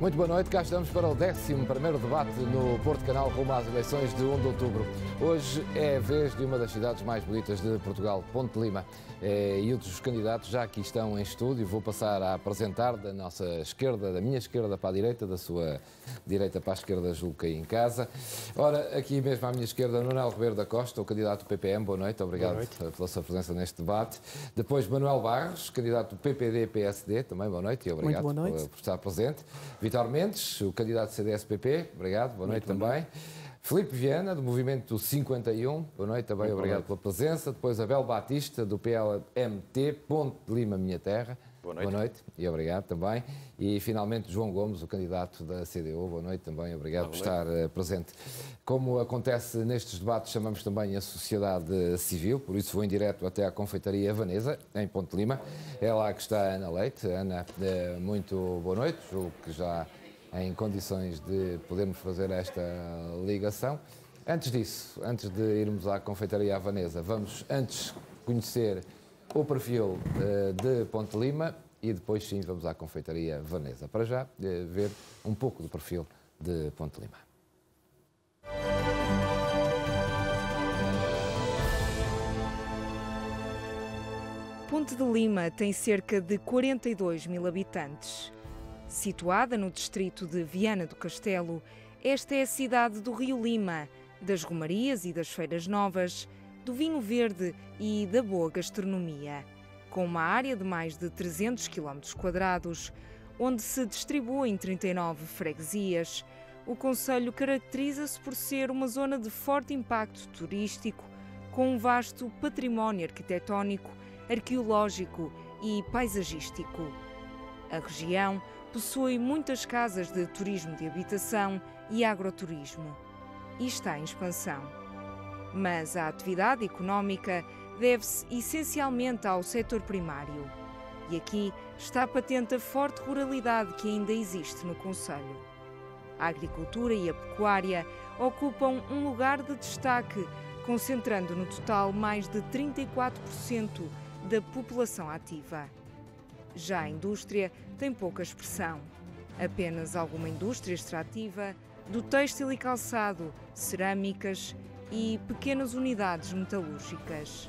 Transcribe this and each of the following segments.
Muito boa noite, cá estamos para o 11º debate no Porto Canal rumo às eleições de 1 de outubro. Hoje é a vez de uma das cidades mais bonitas de Portugal, Ponte de Lima. E outros candidatos já aqui estão em estúdio. Vou passar a apresentar da nossa esquerda, da minha esquerda para a direita, da sua direita para a esquerda, julgo que aí em casa. Ora, aqui mesmo à minha esquerda, Manuel Rebelo da Costa, o candidato do PPM. Boa noite, obrigado pela sua presença neste debate. Depois Manuel Barros, candidato do PPD-PSD, também boa noite e obrigado por estar presente. Vítor Mendes, o candidato do CDS-PP, obrigado, boa noite também. Filipe Viana, do Movimento 51, boa noite também, obrigado pela presença. Depois Abel Batista, do PLMT, Ponte de Lima, minha terra. Boa noite e obrigado também. E finalmente João Gomes, o candidato da CDU, boa noite também, obrigado por estar presente. Como acontece nestes debates, chamamos também a sociedade civil, por isso vou em direto até à confeitaria Vanessa, em Ponte de Lima. É lá que está a Ana Leite. Ana, muito boa noite, julgo que já em condições de podermos fazer esta ligação. Antes disso, antes de irmos à confeitaria Vanessa, vamos antes conhecer o perfil de Ponte de Lima e depois sim vamos à confeitaria Vanessa. Para já, ver um pouco do perfil de Ponte de Lima. Ponte de Lima tem cerca de 42 mil habitantes. Situada no distrito de Viana do Castelo, esta é a cidade do Rio Lima, das romarias e das feiras novas, do vinho verde e da boa gastronomia. Com uma área de mais de 300 km², onde se distribuem 39 freguesias, o concelho caracteriza-se por ser uma zona de forte impacto turístico, com um vasto património arquitetónico, arqueológico e paisagístico. A região possui muitas casas de turismo de habitação e agroturismo e está em expansão. Mas a atividade económica deve-se essencialmente ao setor primário. E aqui está patente a forte ruralidade que ainda existe no concelho. A agricultura e a pecuária ocupam um lugar de destaque, concentrando no total mais de 34% da população ativa. Já a indústria tem pouca expressão. Apenas alguma indústria extrativa do têxtil e calçado, cerâmicas e pequenas unidades metalúrgicas.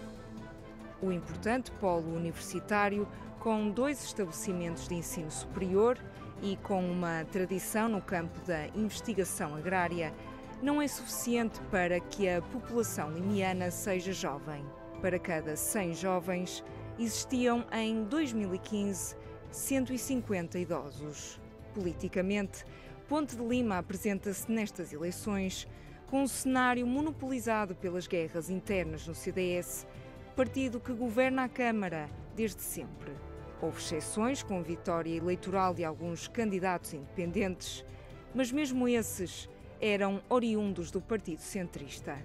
O importante polo universitário, com 2 estabelecimentos de ensino superior e com uma tradição no campo da investigação agrária, não é suficiente para que a população limiana seja jovem. Para cada 100 jovens, existiam em 2015 150 idosos. Politicamente, Ponte de Lima apresenta-se nestas eleições com um cenário monopolizado pelas guerras internas no CDS, partido que governa a Câmara desde sempre. Houve exceções com a vitória eleitoral de alguns candidatos independentes, mas mesmo esses eram oriundos do Partido Centrista.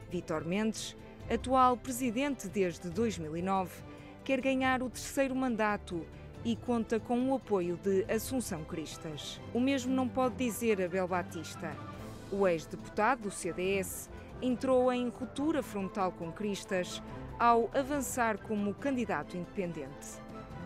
Vítor Mendes, atual presidente desde 2009, quer ganhar o 3º mandato e conta com o apoio de Assunção Cristas. O mesmo não pode dizer Abel Batista. O ex-deputado do CDS entrou em ruptura frontal com Cristas ao avançar como candidato independente.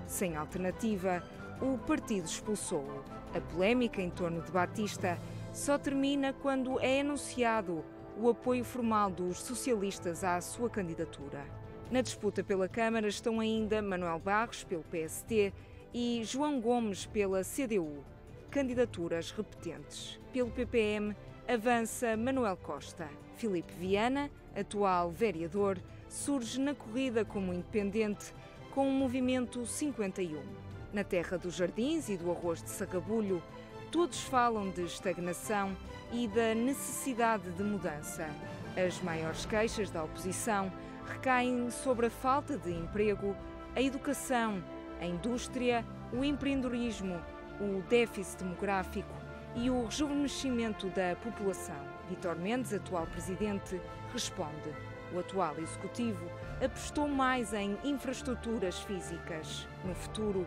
Sem alternativa, o partido expulsou-o. A polémica em torno de Batista só termina quando é anunciado o apoio formal dos socialistas à sua candidatura. Na disputa pela Câmara estão ainda Manuel Barros, pelo PST, e João Gomes, pela CDU, candidaturas repetentes. Pelo PPM, avança Manuel Costa. Filipe Viana, atual vereador, surge na corrida como independente com o Movimento 51. Na terra dos jardins e do arroz de sarrabulho, todos falam de estagnação e da necessidade de mudança. As maiores queixas da oposição recaem sobre a falta de emprego, a educação, a indústria, o empreendedorismo, o déficit demográfico e o rejuvenescimento da população. Vítor Mendes, atual presidente, responde: o atual executivo apostou mais em infraestruturas físicas. No futuro,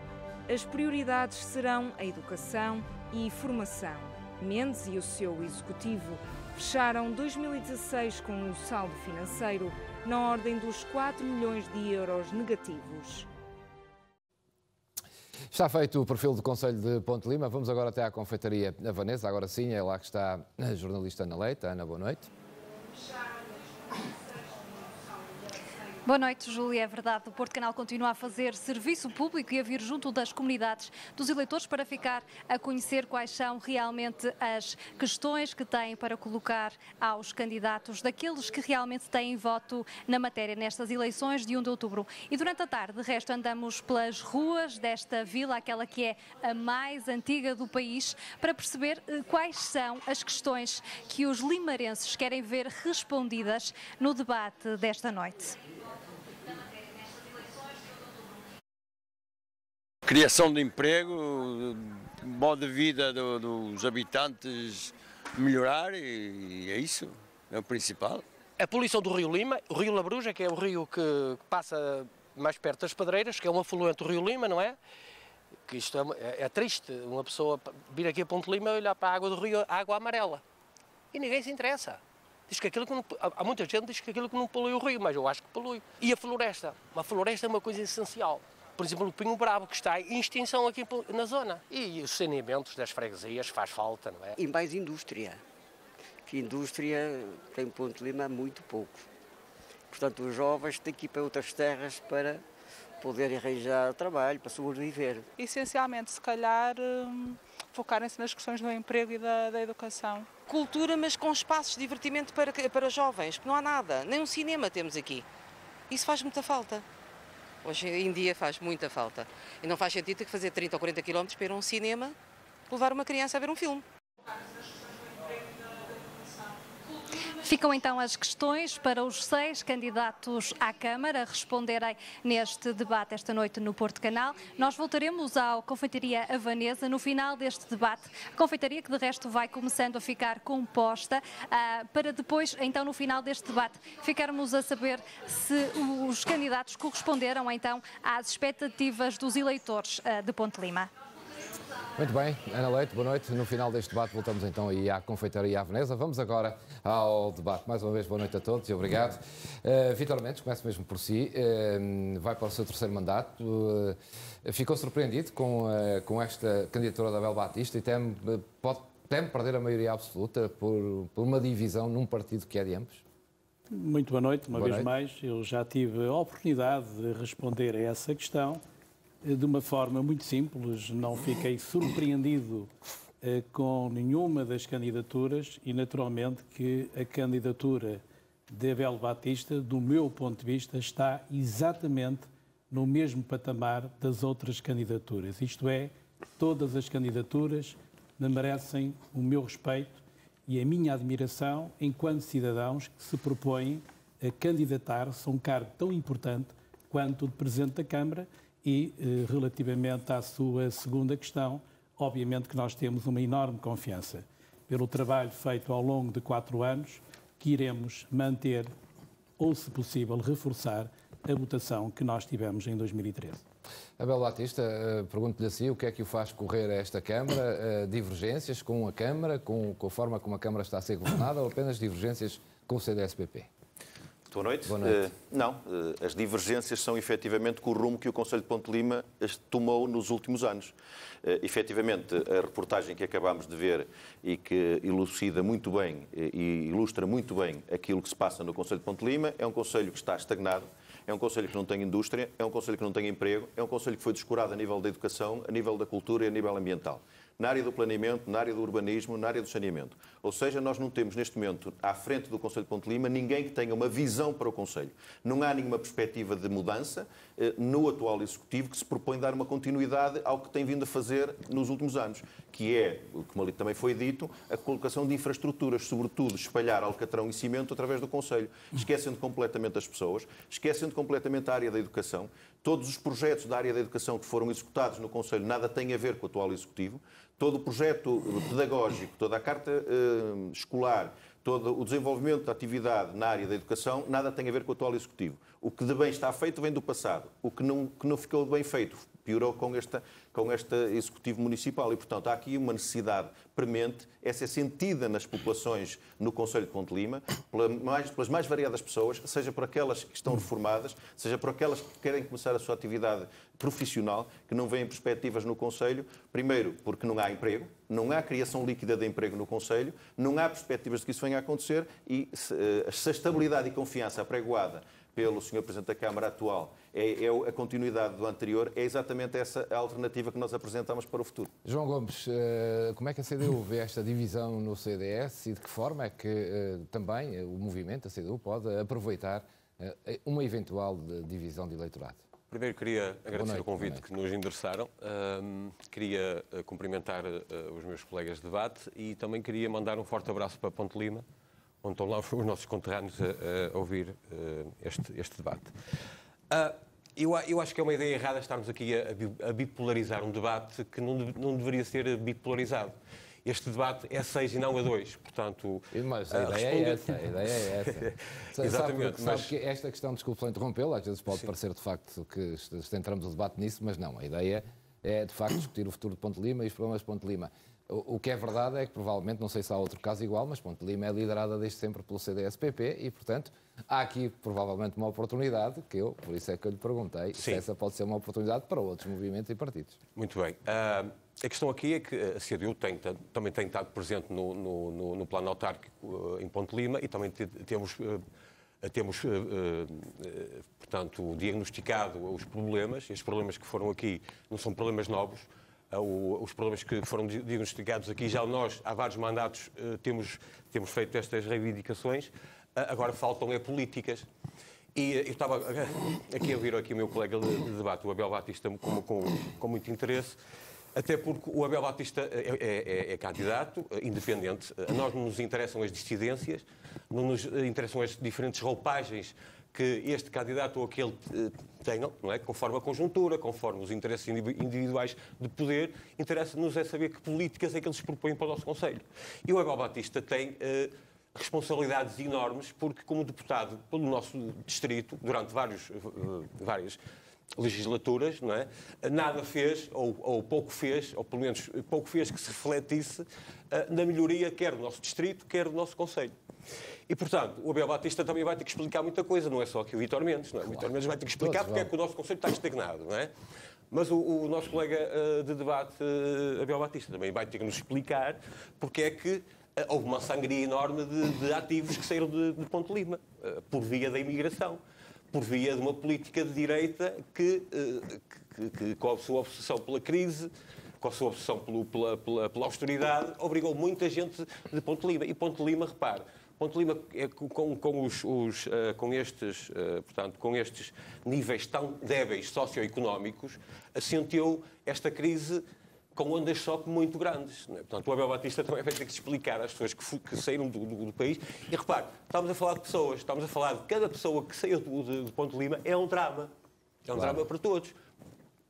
as prioridades serão a educação e formação. Mendes e o seu executivo fecharam 2016 com um saldo financeiro na ordem dos 4 milhões de euros negativos. Está feito o perfil do Conselho de Ponte Lima. Vamos agora até à confeitaria Havanesa. Agora sim, é lá que está a jornalista Ana Leite. Ana, boa noite. Boa noite, Júlia. É verdade, o Porto Canal continua a fazer serviço público e a vir junto das comunidades, dos eleitores, para ficar a conhecer quais são realmente as questões que têm para colocar aos candidatos, daqueles que realmente têm voto na matéria nestas eleições de 1 de outubro. E durante a tarde, de resto, andamos pelas ruas desta vila, aquela que é a mais antiga do país, para perceber quais são as questões que os limarenses querem ver respondidas no debate desta noite. Criação de emprego, modo de vida dos habitantes melhorar e é isso, é o principal. A poluição do Rio Lima, o Rio Labruja, que é o rio que passa mais perto das Pedreiras, que é um afluente do Rio Lima, não é? Que isto é triste, uma pessoa vir aqui a Ponte Lima e olhar para a água do rio, a água amarela. E ninguém se interessa. Diz que aquilo que não, há muita gente que diz que aquilo que não polui o rio, mas eu acho que polui. E a floresta é uma coisa essencial. Por exemplo, o Pinho Bravo, que está em extinção aqui na zona. E os saneamentos das freguesias faz falta, não é? E mais indústria, que indústria tem Ponte Lima muito pouco. Portanto, os jovens têm que ir para outras terras para poderem arranjar trabalho, para sobreviver. Essencialmente, se calhar, focarem-se nas questões do emprego e da educação. Cultura, mas com espaços de divertimento para jovens, porque não há nada, nem um cinema temos aqui. Isso faz muita falta. Hoje em dia faz muita falta. E não faz sentido ter que fazer 30 ou 40 quilómetros para ir a um cinema, levar uma criança a ver um filme. Ficam então as questões para os 6 candidatos à Câmara responderem neste debate esta noite no Porto Canal. Nós voltaremos à Confeitaria Havanesa no final deste debate. A confeitaria que de resto vai começando a ficar composta para depois, então no final deste debate, ficarmos a saber se os candidatos corresponderam então às expectativas dos eleitores de Ponte Lima. Muito bem, Ana Leite, boa noite. No final deste debate voltamos então aí à Confeitaria Havanesa. Vamos agora ao debate. Mais uma vez, boa noite a todos e obrigado. Vítor Mendes, começo mesmo por si, vai para o seu terceiro mandato. Ficou surpreendido com esta candidatura da Abel Batista e teme perder a maioria absoluta por uma divisão num partido que é de ambos? Muito boa noite, uma vez mais. Eu já tive a oportunidade de responder a essa questão de uma forma muito simples. Não fiquei surpreendido com nenhuma das candidaturas e, naturalmente, que a candidatura de Abel Batista, do meu ponto de vista, está exatamente no mesmo patamar das outras candidaturas. Isto é, todas as candidaturas merecem o meu respeito e a minha admiração enquanto cidadãos que se propõem a candidatar-se a um cargo tão importante quanto o de Presidente da Câmara. E, relativamente à sua segunda questão, obviamente que nós temos uma enorme confiança pelo trabalho feito ao longo de 4 anos, que iremos manter ou, se possível, reforçar a votação que nós tivemos em 2013. Abel Batista, pergunto-lhe assim, o que é que o faz correr a esta Câmara? Divergências com a Câmara, com a forma como a Câmara está a ser governada, ou apenas divergências com o CDS-PP? Boa noite. Boa noite. Não, as divergências são efetivamente com o rumo que o Conselho de Ponte Lima tomou nos últimos anos. Efetivamente, a reportagem que acabámos de ver e que elucida muito bem e ilustra muito bem aquilo que se passa no Conselho de Ponte Lima, é um Conselho que está estagnado, é um Conselho que não tem indústria, é um Conselho que não tem emprego, é um Conselho que foi descurado a nível da educação, a nível da cultura e a nível ambiental. Na área do planeamento, na área do urbanismo, na área do saneamento. Ou seja, nós não temos neste momento, à frente do Conselho de Ponte Lima, ninguém que tenha uma visão para o Conselho. Não há nenhuma perspectiva de mudança no atual Executivo que se propõe dar uma continuidade ao que tem vindo a fazer nos últimos anos, que é, como ali também foi dito, a colocação de infraestruturas, sobretudo espalhar alcatrão e cimento através do Conselho, esquecendo completamente as pessoas, esquecendo completamente a área da educação. Todos os projetos da área da educação que foram executados no Conselho nada têm a ver com o atual Executivo. Todo o projeto pedagógico, toda a carta escolar, todo o desenvolvimento da atividade na área da educação, nada tem a ver com o atual Executivo. O que de bem está feito vem do passado. O que não ficou bem feito, piorou com este Executivo Municipal. E, portanto, há aqui uma necessidade premente, essa é sentida nas populações no Concelho de Ponte Lima, pelas mais variadas pessoas, seja por aquelas que estão reformadas, seja por aquelas que querem começar a sua atividade profissional, que não veem perspectivas no Concelho, primeiro porque não há emprego, não há criação líquida de emprego no Concelho, não há perspectivas de que isso venha a acontecer e se a estabilidade e confiança apregoada pelo Sr. Presidente da Câmara atual é a continuidade do anterior, é exatamente essa a alternativa que nós apresentamos para o futuro. João Gomes, como é que a CDU vê esta divisão no CDS e de que forma é que também o movimento, a CDU, pode aproveitar uma eventual divisão de eleitorado? Primeiro queria agradecer o convite que nos endereçaram, queria cumprimentar os meus colegas de debate e também queria mandar um forte abraço para Ponte Lima, onde estão lá os nossos conterrâneos a ouvir este debate. Eu acho que é uma ideia errada estarmos aqui a bipolarizar um debate que não deveria ser bipolarizado. Este debate é 6 e não a 2, portanto... Mas a ideia é essa, Exatamente. Sabe que esta questão, desculpe interrompê-lo, às vezes pode parecer de facto que centramos o debate nisso, mas não, a ideia é de facto discutir o futuro de Ponte Lima e os problemas de Ponte Lima. O que é verdade é que provavelmente, não sei se há outro caso igual, mas Ponte Lima é liderada desde sempre pelo CDS-PP e, portanto, há aqui provavelmente uma oportunidade por isso é que eu lhe perguntei, se essa pode ser uma oportunidade para outros movimentos e partidos. Muito bem. A questão aqui é que a CDU também tem estado presente no plano autárquico em Ponte Lima e também temos portanto, diagnosticado os problemas. Estes problemas que foram aqui não são problemas novos. Os problemas que foram diagnosticados aqui, já nós, há vários mandatos, temos feito estas reivindicações. Agora faltam políticas. E eu estava aqui a ouvir o meu colega de debate, o Abel Batista, com muito interesse, até porque o Abel Batista é candidato, independente. A nós não nos interessam as dissidências, não nos interessam as diferentes roupagens que este candidato ou aquele tenham, não é? Conforme a conjuntura, conforme os interesses individuais de poder, interessa-nos é saber que políticas é que eles propõem para o nosso Conselho. E o Abel Batista tem responsabilidades enormes, porque como deputado pelo nosso distrito, durante várias legislaturas, não é? Nada fez, ou pouco fez, ou pelo menos pouco fez que se refletisse na melhoria quer do nosso distrito, quer do nosso Conselho. E, portanto, o Abel Batista também vai ter que explicar muita coisa, não é só aqui o Vítor Mendes, não é? O Vítor Mendes vai ter que explicar porque é que o nosso Conselho está estagnado, não é? Mas o nosso colega de debate, Abel Batista, também vai ter que nos explicar porque é que houve uma sangria enorme de ativos que saíram de Ponte Lima, por via da imigração, por via de uma política de direita que com a sua obsessão pela crise, com a sua obsessão pela austeridade, obrigou muita gente de Ponte Lima. E Ponte Lima, repare, Ponte Lima, com estes níveis tão débeis socioeconómicos, assentiu esta crise com ondas de choque muito grandes. Não é? Portanto, o Abel Batista também vai ter que explicar às pessoas que saíram do país. E repare, estamos a falar de pessoas, estamos a falar de cada pessoa que saiu de Ponte Lima, é um drama. É um drama para todos.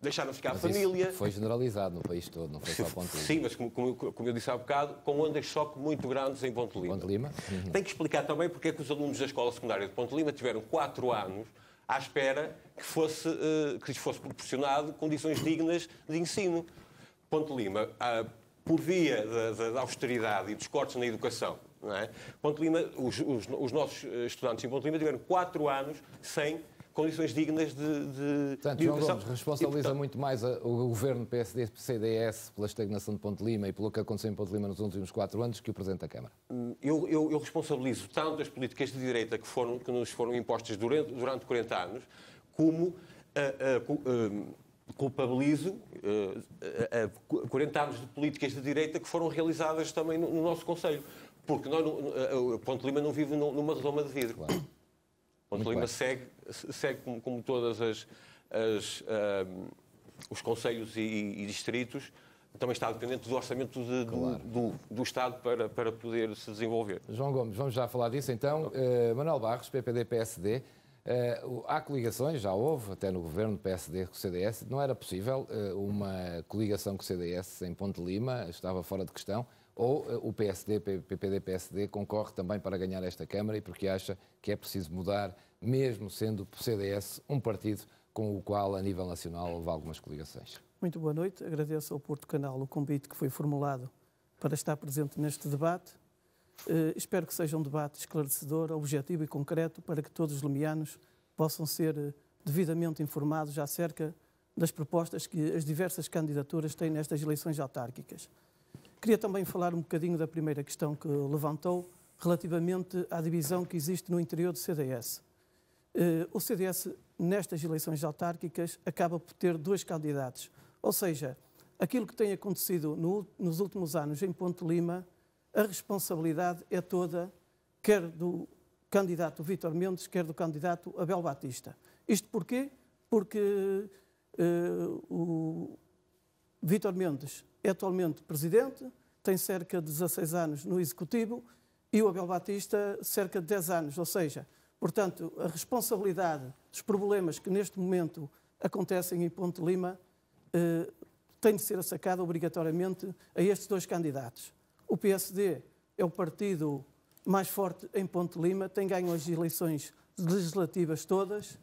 Deixaram ficar a família. Isso foi generalizado no país todo, não foi só Ponte Lima. Sim, mas como eu disse há bocado, com ondas de choque muito grandes em Ponte Lima. Ponte Lima? Uhum. Tem que explicar também porque é que os alunos da escola secundária de Ponte Lima tiveram 4 anos à espera que lhes fosse proporcionado condições dignas de ensino. Ponte Lima, por via da austeridade e dos cortes na educação, não é? Ponte Lima, os nossos estudantes em Ponte Lima tiveram 4 anos sem condições dignas de Portanto, João Gomes responsabiliza muito mais o governo PSD-CDS pela estagnação de Ponte Lima e pelo que aconteceu em Ponte Lima nos últimos 4 anos que o Presidente da Câmara. Eu responsabilizo tanto as políticas de direita que nos foram impostas durante 40 anos, como culpabilizo 40 anos de políticas de direita que foram realizadas também no nosso Conselho. Porque Ponte Lima não vive numa redoma de vidro. Claro. Ponte Lima segue como todas os concelhos e distritos, também está dependente do orçamento do Estado para poder se desenvolver. João Gomes, vamos já falar disso então. Manuel Barros, PPD-PSD, há coligações, já houve, até no governo PSD com o CDS, não era possível uma coligação com o CDS em Ponte Lima, estava fora de questão, ou o PPD-PSD concorre também para ganhar esta Câmara e porque acha que é preciso mudar, mesmo sendo o CDS um partido com o qual, a nível nacional, houve algumas coligações. Muito boa noite. Agradeço ao Porto Canal o convite que foi formulado para estar presente neste debate. Espero que seja um debate esclarecedor, objetivo e concreto para que todos os limianos possam ser devidamente informados acerca das propostas que as diversas candidaturas têm nestas eleições autárquicas. Queria também falar um bocadinho da primeira questão que levantou, relativamente à divisão que existe no interior do CDS. O CDS, nestas eleições autárquicas, acaba por ter 2 candidatos. Ou seja, aquilo que tem acontecido nos últimos anos em Ponte Lima, a responsabilidade é toda, quer do candidato Vítor Mendes, quer do candidato Abel Batista. Isto porquê? Porque o Vítor Mendes é atualmente presidente, tem cerca de 16 anos no Executivo, e o Abel Batista cerca de 10 anos, ou seja, portanto, a responsabilidade dos problemas que neste momento acontecem em Ponte Lima tem de ser assacada obrigatoriamente a estes 2 candidatos. O PSD é o partido mais forte em Ponte Lima, tem ganho as eleições legislativas todas.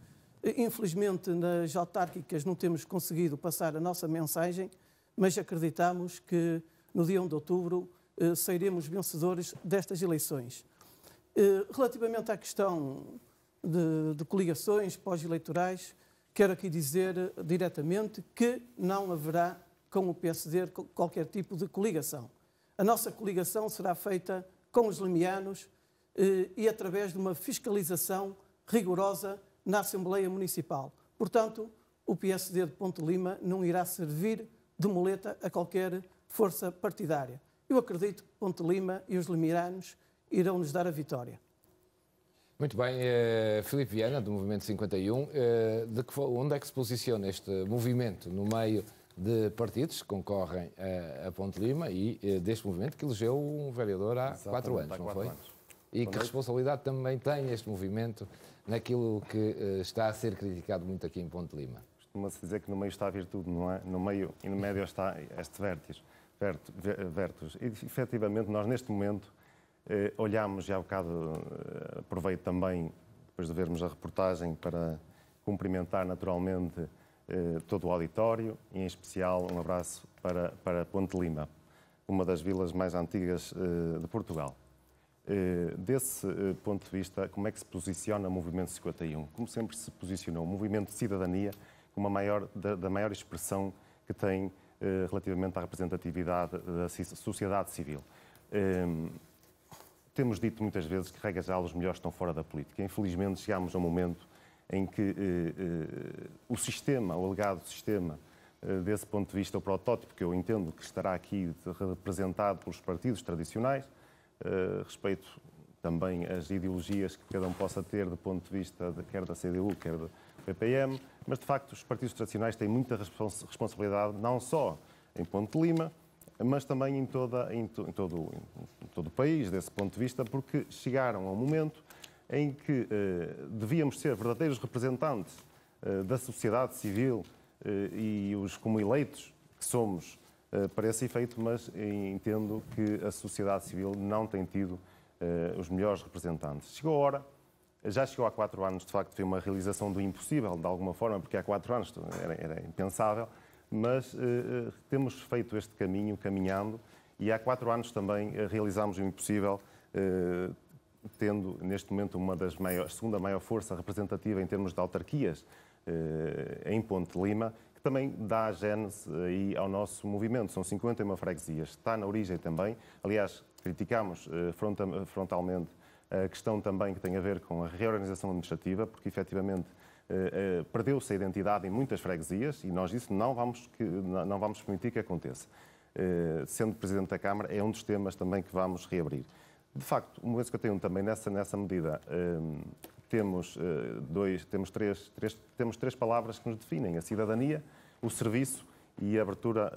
Infelizmente, nas autárquicas não temos conseguido passar a nossa mensagem, mas acreditamos que no dia 1 de outubro sairemos vencedores destas eleições. Relativamente à questão de coligações pós-eleitorais, quero aqui dizer diretamente que não haverá com o PSD qualquer tipo de coligação. A nossa coligação será feita com os limianos e através de uma fiscalização rigorosa na Assembleia Municipal. Portanto, o PSD de Ponte Lima não irá servir de muleta a qualquer força partidária. Eu acredito que Ponte Lima e os limianos irão nos dar a vitória. Muito bem. Filipe Viana, do Movimento 51, onde é que se posiciona este movimento no meio de partidos que concorrem a Ponte Lima e deste movimento que elegeu um vereador há 4 anos, não foi? E que responsabilidade também tem este movimento naquilo que está a ser criticado muito aqui em Ponte Lima? Costuma-se dizer que no meio está a virtude, não é? No meio e no médio está este vértice. E, efetivamente, nós neste momento olhamos, e há bocado aproveito também, depois de vermos a reportagem, para cumprimentar naturalmente todo o auditório e, em especial, um abraço para Ponte Lima, uma das vilas mais antigas de Portugal. Desse ponto de vista, como é que se posiciona o Movimento 51? Como sempre se posicionou, o movimento de cidadania como da maior expressão que tem relativamente à representatividade da sociedade civil. Temos dito muitas vezes que, regra geral, os melhores estão fora da política. Infelizmente, chegamos a um momento em que o sistema, o alegado sistema, desse ponto de vista, o protótipo, que eu entendo que estará aqui representado pelos partidos tradicionais, respeito também as ideologias que cada um possa ter do ponto de vista quer da CDU, quer do PPM, mas de facto os partidos tradicionais têm muita responsabilidade, não só em Ponte Lima, mas também em todo o país, desse ponto de vista, porque chegaram a um momento em que devíamos ser verdadeiros representantes da sociedade civil e os como eleitos que somos para esse efeito, mas entendo que a sociedade civil não tem tido os melhores representantes. Chegou a hora, já chegou há 4 anos, de facto foi uma realização do impossível, de alguma forma, porque há 4 anos era impensável, mas temos feito este caminho, caminhando, e há 4 anos também realizámos o impossível, tendo neste momento a segunda maior força representativa em termos de autarquias em Ponte Lima, que também dá gênese aí ao nosso movimento. São 51 freguesias, está na origem também. Aliás, criticámos frontalmente a questão também que tem a ver com a reorganização administrativa, porque efetivamente perdeu-se a identidade em muitas freguesias e nós isso não vamos permitir que aconteça. Sendo Presidente da Câmara, é um dos temas também que vamos reabrir. De facto, o Movimento 51 também nessa medida temos 3 palavras que nos definem: a cidadania, o serviço e a abertura,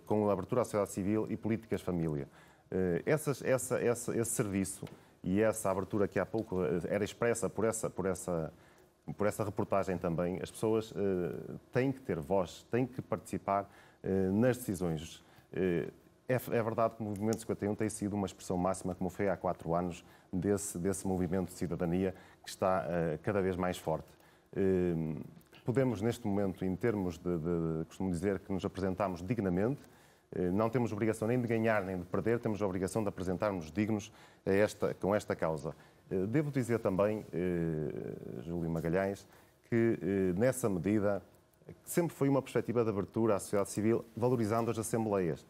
com a abertura à sociedade civil e políticas família. Esse serviço e essa abertura que há pouco era expressa por essa reportagem também, as pessoas têm que ter voz, têm que participar nas decisões. É verdade que o Movimento 51 tem sido uma expressão máxima, como foi há 4 anos, desse movimento de cidadania que está cada vez mais forte. podemos, neste momento, em termos costumo dizer que nos apresentámos dignamente, não temos obrigação nem de ganhar nem de perder, temos a obrigação de apresentarmos dignos com esta causa. Devo dizer também, Júlio Magalhães, que nessa medida sempre foi uma perspectiva de abertura à sociedade civil, valorizando as assembleias,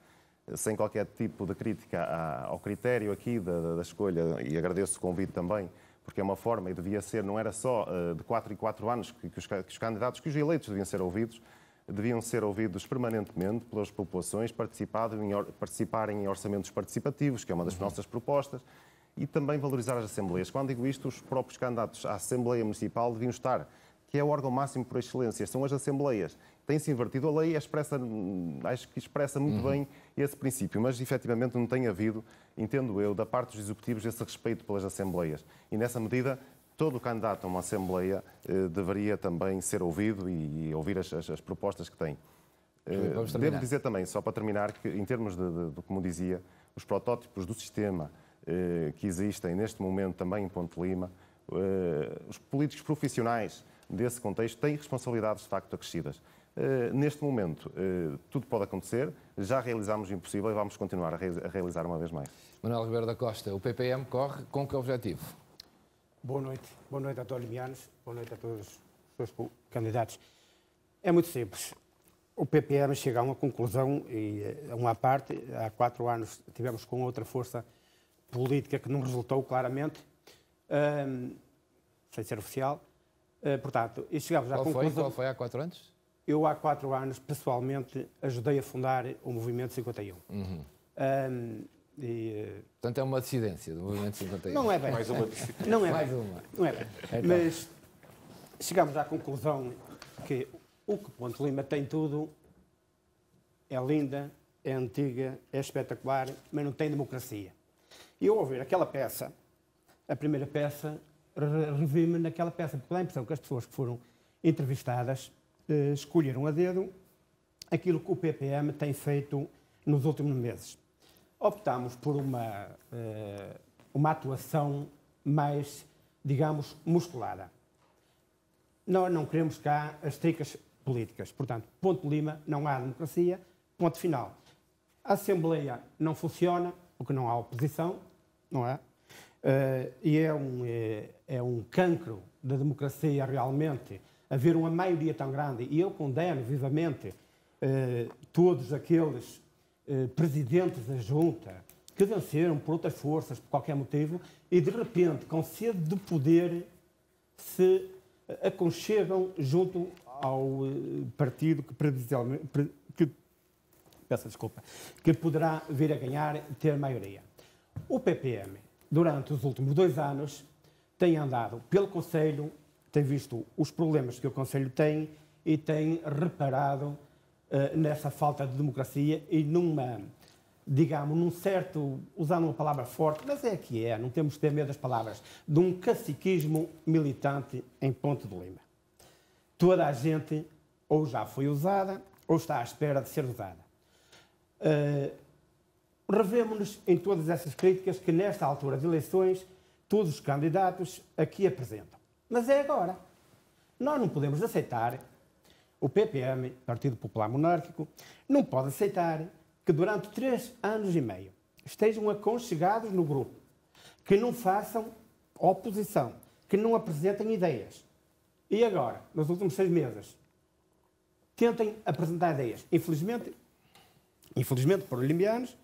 sem qualquer tipo de crítica ao critério aqui da escolha, e agradeço o convite também, porque é uma forma, e devia ser, não era só de 4 em 4 anos que os candidatos, que os eleitos deviam ser ouvidos permanentemente pelas populações, participarem em orçamentos participativos, que é uma das nossas propostas, e também valorizar as assembleias. Quando digo isto, os próprios candidatos à Assembleia Municipal deviam estar, que é o órgão máximo por excelência, são as assembleias. Tem-se invertido a lei, acho que expressa muito bem esse princípio, mas efetivamente não tem havido, entendo eu, da parte dos executivos esse respeito pelas assembleias. E nessa medida, todo candidato a uma assembleia deveria também ser ouvido e ouvir as propostas que tem. Devo dizer também, só para terminar, que em termos de como dizia, os protótipos do sistema que existem neste momento também em Ponte Lima, os políticos profissionais desse contexto têm responsabilidades de facto acrescidas. Neste momento, tudo pode acontecer, já realizámos o impossível e vamos continuar a realizar uma vez mais. Manuel Ribeiro da Costa, o PPM corre com que objetivo? Boa noite a todos os limianos, boa noite a todos os seus candidatos. É muito simples. O PPM chega a uma conclusão e a uma parte, há 4 anos tivemos com outra força política que não resultou claramente, sem ser oficial. Portanto, e chegámos à conclusão... Qual foi há 4 anos? Eu, há 4 anos, pessoalmente, ajudei a fundar o Movimento 51. Portanto, é uma dissidência do Movimento 51. Não é bem. Mais uma dissidência. Não é Mais bem. uma. Não é bem. Então. Mas chegámos à conclusão que o que Ponte Lima tem tudo, é linda, é antiga, é espetacular, mas não tem democracia. E eu, ao ver aquela peça, a primeira peça, revi-me naquela peça, porque dá a impressão que as pessoas que foram entrevistadas escolheram a dedo aquilo que o PPM tem feito nos últimos meses. Optámos por uma atuação mais, digamos, musculada. Nós não queremos cá as tricas políticas. Portanto, Ponte Lima, não há democracia, ponto final. A Assembleia não funciona, porque não há oposição, não é? E é um cancro da democracia realmente haver uma maioria tão grande. E eu condeno vivamente todos aqueles presidentes da Junta que venceram por outras forças, por qualquer motivo, e de repente, com sede de poder, se aconchegam junto ao partido que poderá vir a ganhar, ter maioria. O PPM, durante os últimos 2 anos, tem andado pelo Conselho, tem visto os problemas que o Conselho tem e tem reparado nessa falta de democracia e num certo, usando uma palavra forte, mas é que não temos que ter medo das palavras, de um caciquismo militante em Ponte de Lima. Toda a gente ou já foi usada ou está à espera de ser usada. Revemos-nos em todas essas críticas que, nesta altura de eleições, todos os candidatos aqui apresentam. Mas é agora. Nós não podemos aceitar, o PPM, Partido Popular Monárquico, não pode aceitar que durante 3 anos e meio estejam aconchegados no grupo, que não façam oposição, que não apresentem ideias. E agora, nos últimos 6 meses, tentem apresentar ideias. Infelizmente para os limianos,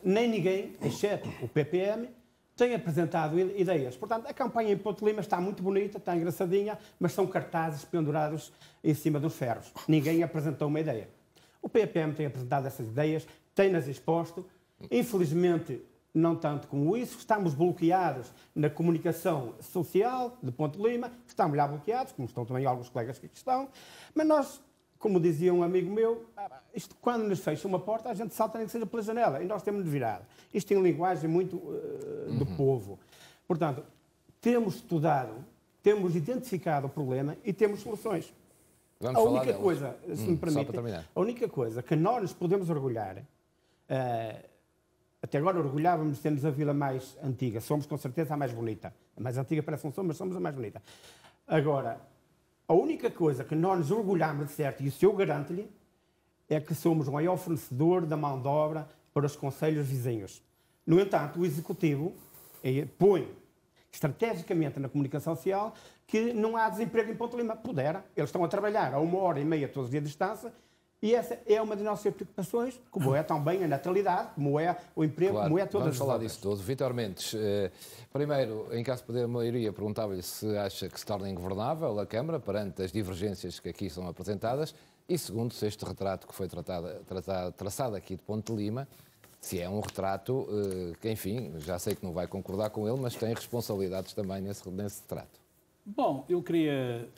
nem ninguém, exceto o PPM, tem apresentado ideias. Portanto, a campanha em Ponte Lima está muito bonita, está engraçadinha, mas são cartazes pendurados em cima dos ferros. Ninguém apresentou uma ideia. O PPM tem apresentado essas ideias, tem-nas exposto. Infelizmente, não tanto como isso, estamos bloqueados na comunicação social de Ponte Lima, estamos lá bloqueados, como estão também alguns colegas que aqui estão, mas nós, como dizia um amigo meu, isto, quando nos fecha uma porta, a gente salta nem que seja pela janela, e nós temos de virar. Isto tem linguagem muito do povo. Portanto, temos estudado, temos identificado o problema e temos soluções. Vamos a falar única delas. coisa, se me permite, Só para terminar. a única coisa que nós nos podemos orgulhar, até agora orgulhávamos de termos a vila mais antiga, somos com certeza a mais bonita. A mais antiga parece que não somos, mas somos a mais bonita. Agora, A única coisa que nós nos orgulhamos de certo, e isso eu garanto-lhe, é que somos o maior fornecedor da mão de obra para os concelhos vizinhos. No entanto, o Executivo põe estrategicamente na comunicação social que não há desemprego em Ponte Lima. Pudera. Eles estão a trabalhar a 1h30 todos os dias de distância e essa é uma das nossas preocupações, como é também a natalidade, como é o emprego, claro, como é todas vamos falar outras. disso tudo. Vítor Mendes, primeiro, em caso de poder a maioria, perguntava-lhe se acha que se torna ingovernável a Câmara perante as divergências que aqui são apresentadas e, segundo, se este retrato que foi traçado aqui de Ponte Lima, se é um retrato que, enfim, já sei que não vai concordar com ele, mas tem responsabilidades também nesse retrato. Bom, eu queria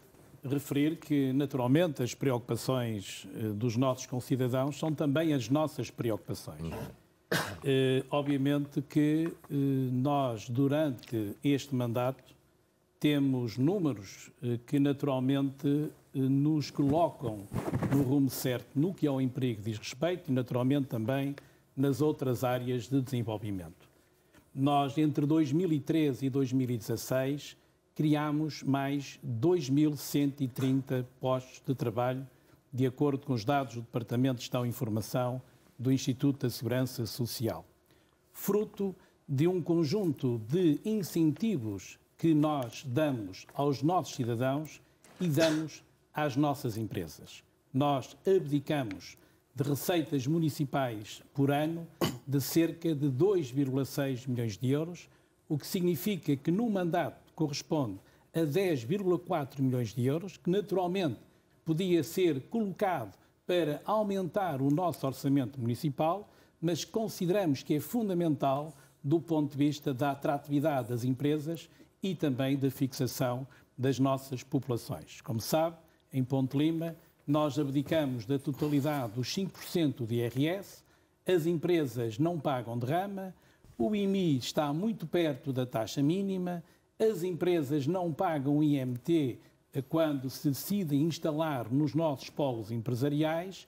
referir que, naturalmente, as preocupações dos nossos concidadãos são também as nossas preocupações. Obviamente que nós, durante este mandato, temos números que, naturalmente, nos colocam no rumo certo no que ao emprego diz respeito e, naturalmente, também nas outras áreas de desenvolvimento. Nós, entre 2013 e 2016, criámos mais 2.130 postos de trabalho, de acordo com os dados do Departamento de Gestão e Informação do Instituto da Segurança Social. Fruto de um conjunto de incentivos que nós damos aos nossos cidadãos e damos às nossas empresas. Nós abdicamos de receitas municipais por ano de cerca de 2,6 milhões de euros, o que significa que num mandato corresponde a 10,4 milhões de euros, que naturalmente podia ser colocado para aumentar o nosso orçamento municipal, mas consideramos que é fundamental do ponto de vista da atratividade das empresas e também da fixação das nossas populações. Como sabe, em Ponte Lima, nós abdicamos da totalidade dos 5% de IRS, as empresas não pagam derrama, o IMI está muito perto da taxa mínima, as empresas não pagam IMT quando se decidem instalar nos nossos polos empresariais,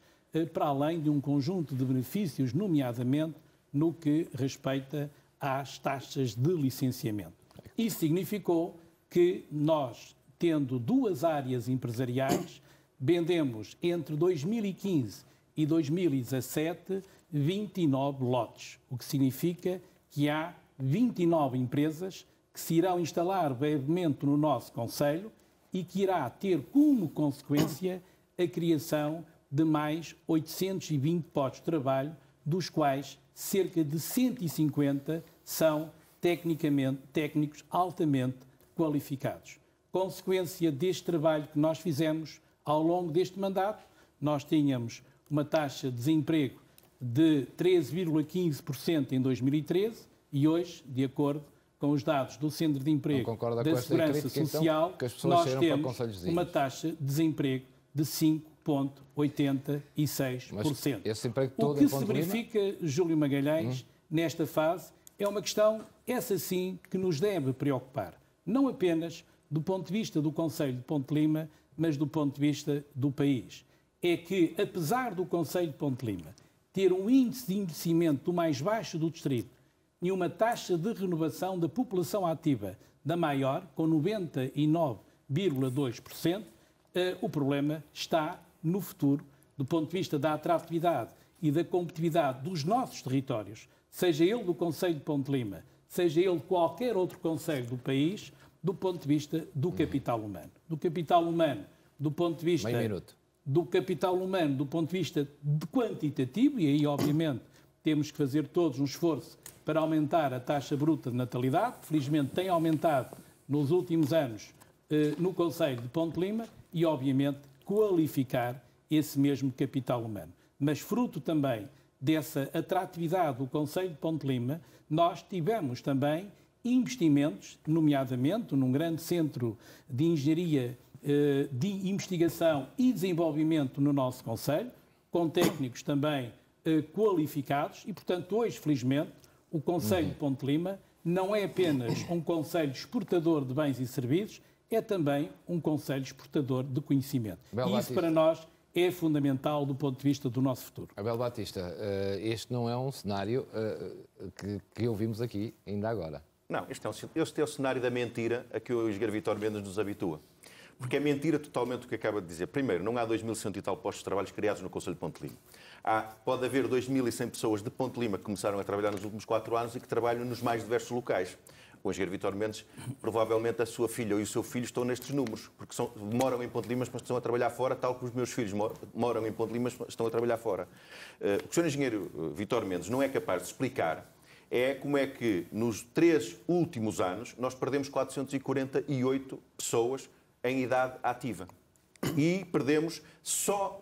para além de um conjunto de benefícios, nomeadamente no que respeita às taxas de licenciamento. Isso significou que nós, tendo duas áreas empresariais, vendemos entre 2015 e 2017 29 lotes, o que significa que há 29 empresas que se irão instalar brevemente no nosso concelho e que irá ter como consequência a criação de mais 820 postos de trabalho, dos quais cerca de 150 são técnicos altamente qualificados. Consequência deste trabalho que nós fizemos ao longo deste mandato, nós tínhamos uma taxa de desemprego de 13,15% em 2013 e hoje, de acordo com os dados do Centro de Emprego da Segurança Social, então, nós temos uma taxa de desemprego de 5,86%. O que se verifica, Júlio Magalhães, nesta fase, é uma questão, essa sim, que nos deve preocupar. Não apenas do ponto de vista do Concelho de Ponte Lima, mas do ponto de vista do país. É que, apesar do Concelho de Ponte Lima ter um índice de envelhecimento do mais baixo do distrito e uma taxa de renovação da população ativa da maior, com 99,2%, o problema está no futuro, do ponto de vista da atratividade e da competitividade dos nossos territórios, seja ele do Concelho de Ponte Lima, seja ele de qualquer outro concelho do país, do ponto de vista do capital humano. Do capital humano, do ponto de vista... Do capital humano, do ponto de vista quantitativo, e aí, obviamente, temos que fazer todos um esforço para aumentar a taxa bruta de natalidade, que felizmente tem aumentado nos últimos anos no Concelho de Ponte Lima, e, obviamente, qualificar esse mesmo capital humano. Mas, fruto também dessa atratividade do Concelho de Ponte Lima, nós tivemos também investimentos, nomeadamente num grande centro de engenharia, de investigação e desenvolvimento no nosso concelho, com técnicos também qualificados e, portanto, hoje, felizmente, o Concelho de Ponte Lima não é apenas um concelho exportador de bens e serviços, é também um concelho exportador de conhecimento. E isso, para nós, é fundamental do ponto de vista do nosso futuro. Abel Batista, este não é um cenário que ouvimos aqui ainda agora. Não, este é o cenário da mentira a que o Engenheiro Vítor Mendes nos habitua. Porque é mentira totalmente o que acaba de dizer. Primeiro, não há 2.100 e tal postos de trabalho criados no Conselho de Ponte Lima. Pode haver 2.100 pessoas de Ponte Lima que começaram a trabalhar nos últimos 4 anos e que trabalham nos mais diversos locais. O engenheiro Vítor Mendes, provavelmente a sua filha e o seu filho estão nestes números, porque moram em Ponte Lima, mas estão a trabalhar fora, tal como os meus filhos moram em Ponte Lima, mas estão a trabalhar fora. O que o senhor engenheiro Vítor Mendes não é capaz de explicar é como é que nos 3 últimos anos nós perdemos 448 pessoas em idade ativa. E perdemos, só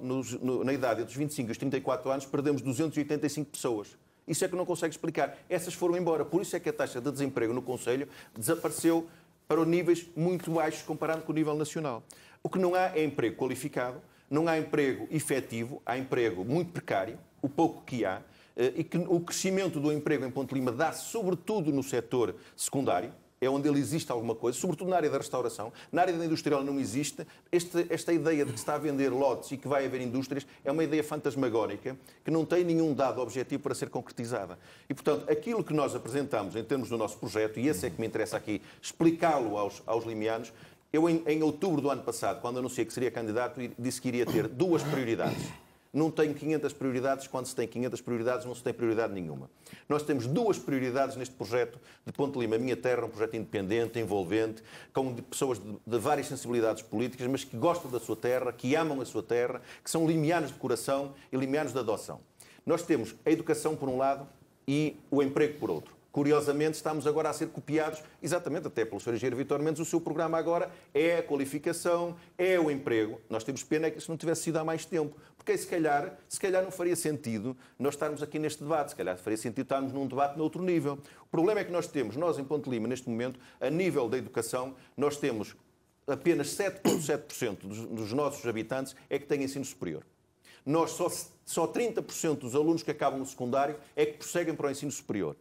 na idade dos 25 e os 34 anos, perdemos 285 pessoas. Isso é que não consegue explicar. Essas foram embora. Por isso é que a taxa de desemprego no Conselho desapareceu para níveis muito baixos comparado com o nível nacional. O que não há é emprego qualificado, não há emprego efetivo, há emprego muito precário, o pouco que há, e que o crescimento do emprego em Ponte Lima dá-se sobretudo no setor secundário, é onde ele existe alguma coisa, sobretudo na área da restauração. Na área da industrial não existe. Esta ideia de que se está a vender lotes e que vai haver indústrias é uma ideia fantasmagórica que não tem nenhum dado objetivo para ser concretizada. E, portanto, aquilo que nós apresentamos em termos do nosso projeto, e esse é que me interessa aqui explicá-lo aos limianos, eu em outubro do ano passado, quando anunciei que seria candidato, disse que iria ter 2 prioridades. Não tenho 500 prioridades, quando se tem 500 prioridades não se tem prioridade nenhuma. Nós temos 2 prioridades neste projeto de Ponte Lima, a Minha Terra, um projeto independente, envolvente, com pessoas de várias sensibilidades políticas, mas que gostam da sua terra, que amam a sua terra, que são limianos de coração e limianos de adoção. Nós temos a educação por um lado e o emprego por outro. Curiosamente, estamos agora a ser copiados, exatamente até pelo Sr. Engenheiro Vítor Mendes, o seu programa agora é a qualificação, é o emprego. Nós temos pena que isso não tivesse sido há mais tempo, porque se calhar não faria sentido nós estarmos aqui neste debate, se calhar faria sentido estarmos num debate noutro nível. O problema é que nós em Ponte Lima, neste momento, a nível da educação, nós temos apenas 7,7% dos nossos habitantes é que têm ensino superior. Nós só 30% dos alunos que acabam o secundário é que prosseguem para o ensino superior.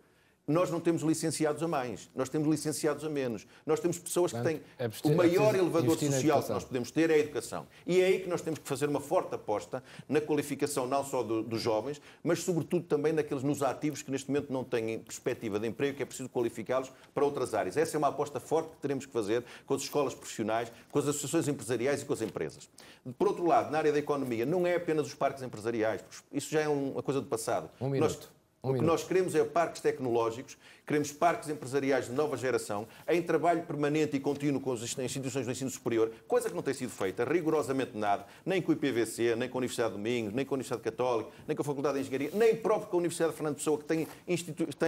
Nós não temos licenciados a mais, nós temos licenciados a menos. Nós temos pessoas que têm... O maior elevador social que nós podemos ter é a educação. E é aí que nós temos que fazer uma forte aposta na qualificação não só dos jovens, mas sobretudo também nos ativos que neste momento não têm perspectiva de emprego, que é preciso qualificá-los para outras áreas. Essa é uma aposta forte que teremos que fazer com as escolas profissionais, com as associações empresariais e com as empresas. Por outro lado, na área da economia, não é apenas os parques empresariais. Isso já é uma coisa do passado. O que nós queremos é parques tecnológicos, queremos parques empresariais de nova geração, em trabalho permanente e contínuo com as instituições do ensino superior, coisa que não tem sido feita, rigorosamente nada, nem com o IPVC, nem com a Universidade de Domingos, nem com a Universidade Católica, nem com a Faculdade de Engenharia, nem próprio com a Universidade de Fernando Pessoa, que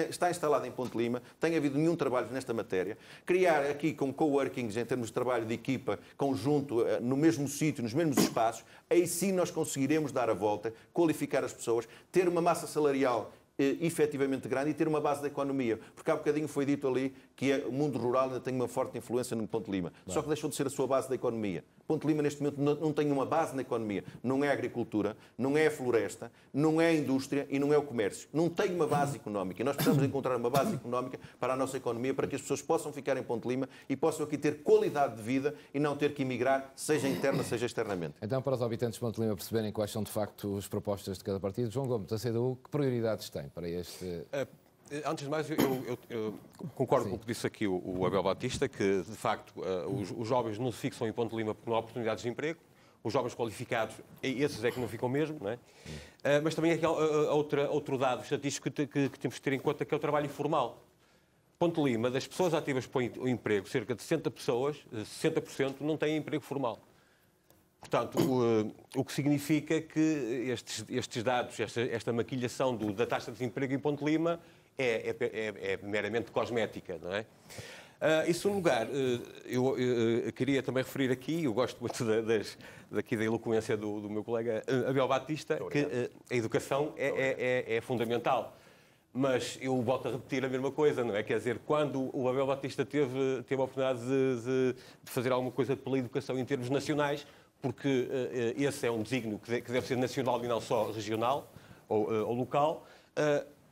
está instalada em Ponte Lima, tem havido nenhum trabalho nesta matéria. Criar aqui com coworkings, em termos de trabalho de equipa, conjunto, no mesmo sítio, nos mesmos espaços, aí sim nós conseguiremos dar a volta, qualificar as pessoas, ter uma massa salarial efetivamente grande e ter uma base da economia. Porque há bocadinho foi dito ali que o mundo rural ainda tem uma forte influência no Ponte Lima. Só que deixou de ser a sua base da economia. Ponte Lima, neste momento, não tem uma base na economia. Não é a agricultura, não é a floresta, não é a indústria e não é o comércio. Não tem uma base económica. E nós precisamos encontrar uma base económica para a nossa economia, para que as pessoas possam ficar em Ponte Lima e possam aqui ter qualidade de vida e não ter que emigrar, seja interna, seja externamente. Então, para os habitantes de Ponte Lima perceberem quais são, de facto, as propostas de cada partido, João Gomes, da CDU, que prioridades tem para este... Antes de mais, eu concordo com o que disse aqui o Abel Batista, que, de facto, os jovens não se fixam em Ponte Lima porque não há oportunidades de emprego. Os jovens qualificados, esses é que não ficam mesmo, não é? Mas também aqui há outro dado estatístico que temos que ter em conta, que é o trabalho informal. Ponte Lima, das pessoas ativas para o emprego, cerca de 60 pessoas, 60% não têm emprego formal. Portanto, o que significa que estes dados, esta maquilhação da taxa de desemprego em Ponte Lima é meramente cosmética, não é? Em segundo lugar, eu queria também referir aqui, eu gosto muito da eloquência do meu colega Abel Batista, que a educação é fundamental. Mas eu volto a repetir a mesma coisa, não é? Quer dizer, quando o Abel Batista teve a oportunidade de fazer alguma coisa pela educação em termos nacionais, porque esse é um desígnio que deve ser nacional e não só regional ou local,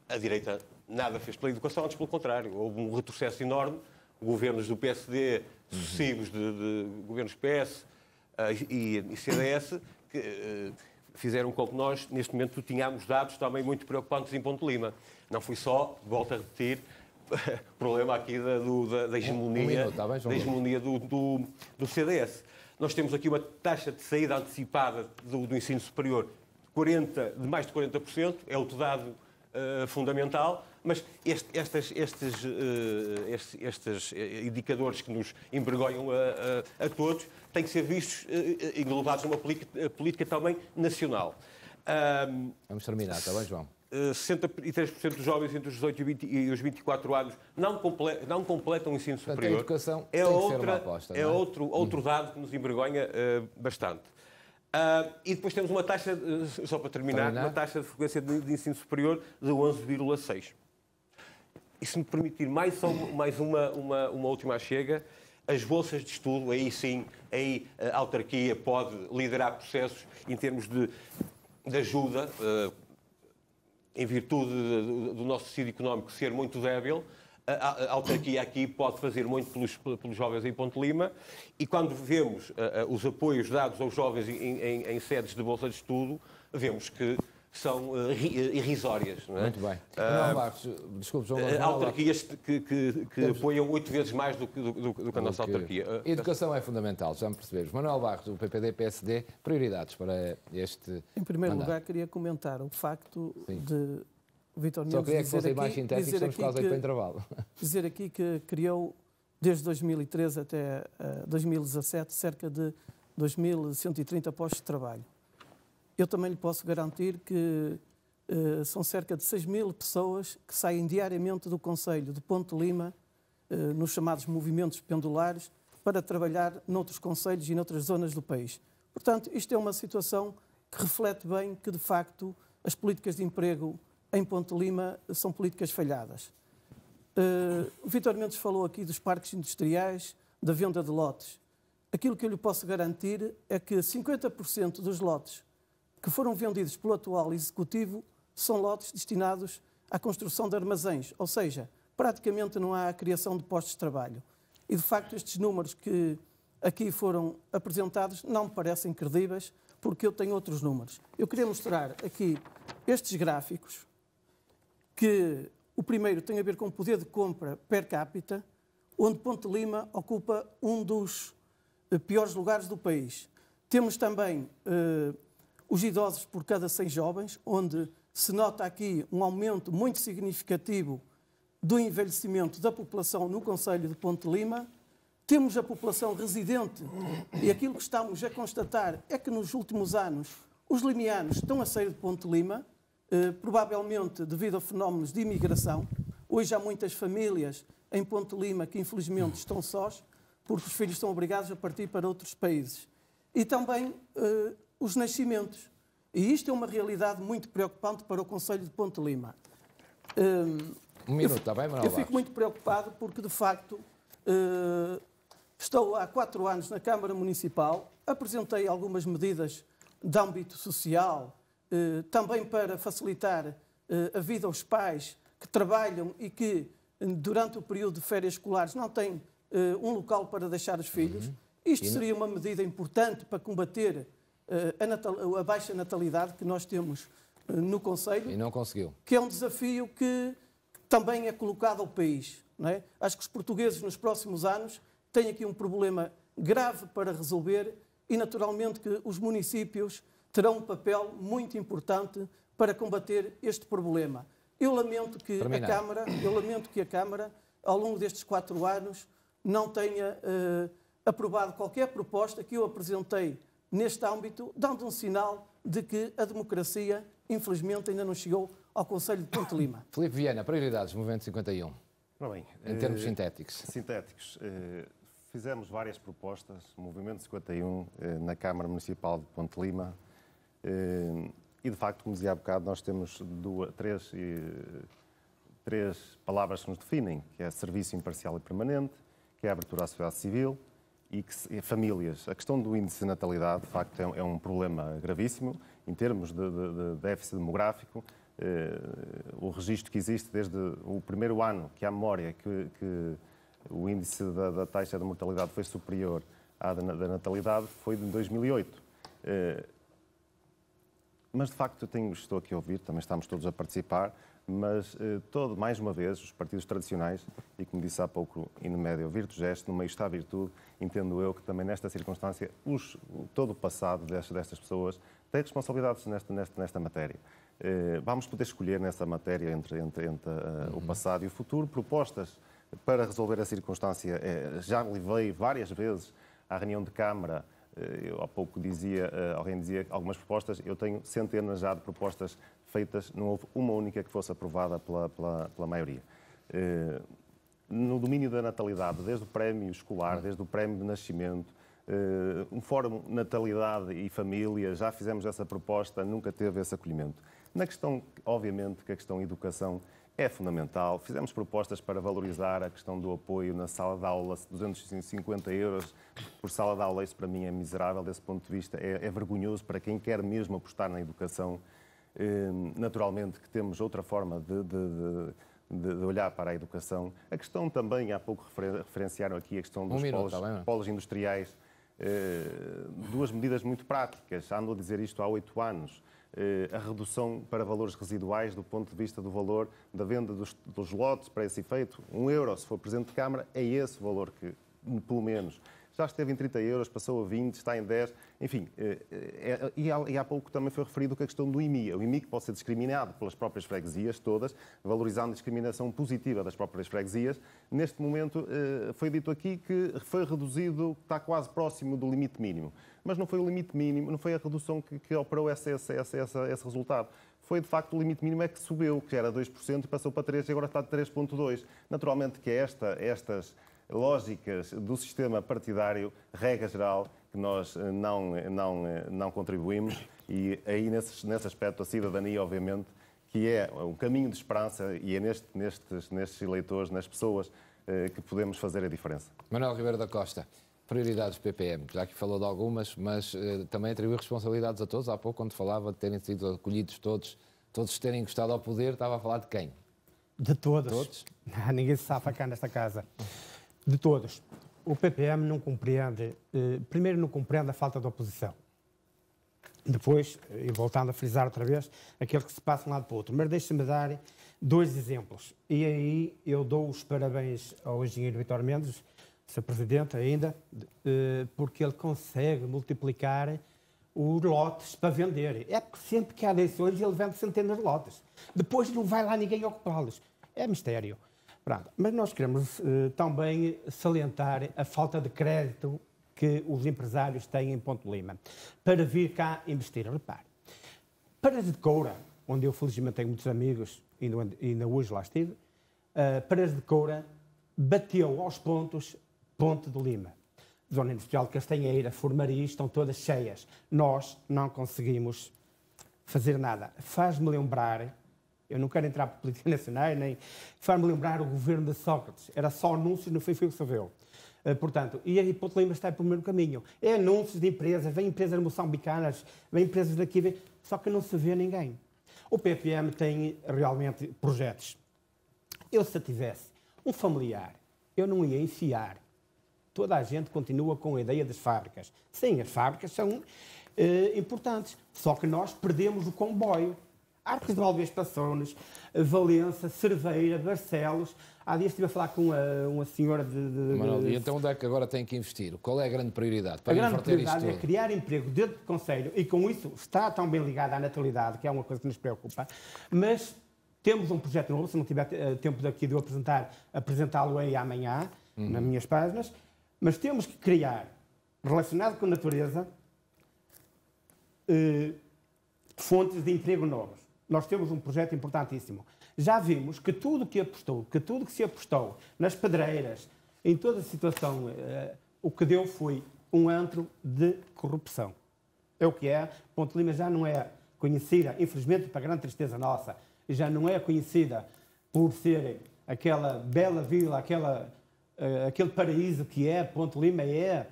a direita nada fez pela educação, antes pelo contrário. Houve um retrocesso enorme. Governos do PSD, sucessivos de governos PS e CDS, que fizeram com que nós, neste momento, tínhamos dados também muito preocupantes em Ponte Lima. Não foi só, volto a repetir, problema aqui da hegemonia, da hegemonia do CDS. Nós temos aqui uma taxa de saída antecipada do ensino superior de mais de 40%, é outro dado fundamental, mas estes indicadores que nos envergonham a todos têm que ser vistos englobados numa política também nacional. Vamos terminar, está bem, João? 63% dos jovens entre os 18 e os 24 anos não completam o ensino superior. Portanto, a educação tem que ser uma aposta. É outro dado que nos envergonha bastante. E depois temos uma taxa, só para terminar, uma taxa de frequência de ensino superior de 11,6. E se me permitir mais uma última chega, as bolsas de estudo, aí sim, aí a autarquia pode liderar processos em termos de ajuda, em virtude do nosso tecido económico ser muito débil. A autarquia aqui pode fazer muito pelos jovens em Ponte Lima, e quando vemos os apoios dados aos jovens em sedes de bolsa de estudo, vemos que são irrisórias. Não é? Muito bem. Manuel Barros, desculpe, João. Autarquias que apoiam 8 vezes mais do que a nossa autarquia. Educação é fundamental, já me percebemos. Manuel Barros, do PPD-PSD, prioridades para este Em primeiro mandato. lugar, queria comentar o facto de Vítor Só Mendes queria que fossem mais sintéticos, estamos quase aí para o intervalo. Dizer aqui que criou, desde 2013 até 2017, cerca de 2.130 postos de trabalho. Eu também lhe posso garantir que são cerca de 6.000 pessoas que saem diariamente do Concelho de Ponte Lima, nos chamados movimentos pendulares, para trabalhar noutros concelhos e noutras zonas do país. Portanto, isto é uma situação que reflete bem que, de facto, as políticas de emprego em Ponte Lima são políticas falhadas. O Vítor Mendes falou aqui dos parques industriais, da venda de lotes. Aquilo que eu lhe posso garantir é que 50% dos lotes que foram vendidos pelo atual Executivo são lotes destinados à construção de armazéns, ou seja, praticamente não há a criação de postos de trabalho. E, de facto, estes números que aqui foram apresentados não me parecem credíveis, porque eu tenho outros números. Eu queria mostrar aqui estes gráficos, que o primeiro tem a ver com o poder de compra per capita, onde Ponte Lima ocupa um dos piores lugares do país. Temos também os idosos por cada 100 jovens, onde se nota aqui um aumento muito significativo do envelhecimento da população no concelho de Ponte Lima. Temos a população residente, e aquilo que estamos a constatar é que nos últimos anos os limianos estão a sair de Ponte Lima, provavelmente devido a fenómenos de imigração. Hoje há muitas famílias em Ponte Lima que infelizmente estão sós, porque os filhos são obrigados a partir para outros países. E também os nascimentos. E isto é uma realidade muito preocupante para o concelho de Ponte Lima. Um minuto, está bem, Manuel? Eu fico muito preocupado porque, de facto, estou há 4 anos na Câmara Municipal, apresentei algumas medidas de âmbito social, também para facilitar a vida aos pais que trabalham e que, durante o período de férias escolares, não têm um local para deixar os filhos. Isto seria uma medida importante para combater a baixa natalidade que nós temos no concelho. E não conseguiu. Que é um desafio que também é colocado ao país. Não é? Acho que os portugueses, nos próximos anos, têm aqui um problema grave para resolver e, naturalmente, que os municípios terão um papel muito importante para combater este problema. Eu lamento que a Câmara, ao longo destes 4 anos, não tenha aprovado qualquer proposta que eu apresentei neste âmbito, dando um sinal de que a democracia, infelizmente, ainda não chegou ao Concelho de Ponte Lima. Filipe Viana, prioridades, Movimento 51. Bem, em termos sintéticos. Sintéticos. Fizemos várias propostas, Movimento 51, na Câmara Municipal de Ponte Lima. E, de facto, como dizia há bocado, nós temos três palavras que nos definem, que é serviço imparcial e permanente, que é a abertura à sociedade civil e famílias. A questão do índice de natalidade, de facto, é um problema gravíssimo em termos de déficit demográfico. O registro que existe desde o primeiro ano, que há memória, que o índice da taxa de mortalidade foi superior à da natalidade, foi de 2008. Mas, de facto, estou aqui a ouvir, também estamos todos a participar, mas, mais uma vez, os partidos tradicionais, e como disse há pouco, e no médio, virtus est, no meio está a virtude, entendo eu que também nesta circunstância, todo o passado destas pessoas tem responsabilidades nesta matéria. Vamos poder escolher nessa matéria entre o passado e o futuro propostas para resolver a circunstância. Já levei várias vezes à reunião de Câmara, eu há pouco alguém dizia algumas propostas, eu tenho centenas já de propostas feitas, não houve uma única que fosse aprovada pela maioria. No domínio da natalidade, desde o prémio escolar, desde o prémio de nascimento, um fórum natalidade e família, já fizemos essa proposta, nunca teve esse acolhimento. Na questão, obviamente, que a questão educação é fundamental. Fizemos propostas para valorizar a questão do apoio na sala de aula, 250 euros por sala de aula, isso para mim é miserável desse ponto de vista, é vergonhoso para quem quer mesmo apostar na educação. Naturalmente que temos outra forma de olhar para a educação. A questão também, há pouco referenciaram aqui a questão dos polos industriais, duas medidas muito práticas, ando a dizer isto há 8 anos. A redução para valores residuais do ponto de vista do valor da venda dos lotes para esse efeito. 1 euro, se for Presidente de Câmara, é esse o valor que, pelo menos, já esteve em 30 euros, passou a 20, está em 10, enfim. E há pouco também foi referido que a questão do IMI. O IMI que pode ser discriminado pelas próprias freguesias todas, valorizando a discriminação positiva das próprias freguesias. Neste momento, foi dito aqui que foi reduzido, está quase próximo do limite mínimo. Mas não foi o limite mínimo, não foi a redução que operou esse resultado. Foi, de facto, o limite mínimo é que subiu, que era 2% e passou para 3% e agora está de 3,2%. Naturalmente que estas lógicas do sistema partidário, regra geral, que nós não contribuímos, e aí nesse aspecto a cidadania, obviamente, que é um caminho de esperança e é nestes eleitores, nas pessoas, que podemos fazer a diferença. Manuel Ribeiro da Costa, prioridades PPM, já que falou de algumas, mas também atribuiu responsabilidades a todos. Há pouco, quando falava de terem sido acolhidos todos terem gostado ao poder, estava a falar de quem? De todos. Todos? Ninguém se safa cá nesta casa. De todos. O PPM não compreende, primeiro não compreende a falta de oposição. Depois, e voltando a frisar outra vez, aquele que se passa de um lado para o outro. Mas deixe-me dar 2 exemplos. E aí eu dou os parabéns ao engenheiro Vítor Mendes, Sr. Presidente ainda, porque ele consegue multiplicar os lotes para vender. É porque sempre que há eleições ele vende centenas de lotes. Depois não vai lá ninguém ocupá-los. É mistério. Pronto. Mas nós queremos também salientar a falta de crédito que os empresários têm em Ponte Lima para vir cá investir. Repare, Paredes de Coura, onde eu felizmente tenho muitos amigos e ainda hoje lá estive, Paredes de Coura bateu aos pontos Ponte de Lima. Zona Industrial de Castanheira, Formaria, estão todas cheias. Nós não conseguimos fazer nada. Faz-me lembrar, eu não quero entrar para política nacional, nem faz-me lembrar o governo de Sócrates. Era só anúncios, não foi o que se viu. Portanto, e aí Ponte Lima está pelo mesmo caminho. É anúncios de empresas, vem empresas moçambicanas, vem empresas daqui, só que não se vê ninguém. O PPM tem realmente projetos. Eu, se tivesse um familiar, eu não ia enfiar. Toda a gente continua com a ideia das fábricas. Sim, as fábricas são importantes, só que nós perdemos o comboio. Arcos de Valdez Passones, Valença, Cerveira, Barcelos. Há dias estive a falar com uma senhora de... Manuel, e então onde é que agora tem que investir? Qual é a grande prioridade? Para a grande prioridade é criar emprego dentro do Conselho, e com isso está tão bem ligado à natalidade, que é uma coisa que nos preocupa, mas temos um projeto novo, se não tiver tempo daqui de eu apresentá-lo aí amanhã, nas minhas páginas, mas temos que criar, relacionado com a natureza, fontes de emprego novas. Nós temos um projeto importantíssimo. Já vimos que tudo que se apostou nas pedreiras, em toda a situação, o que deu foi um antro de corrupção. É o que é. Ponte Lima já não é conhecida, infelizmente, para grande tristeza nossa, já não é conhecida por ser aquela bela vila, aquele paraíso que é. Ponte Lima é,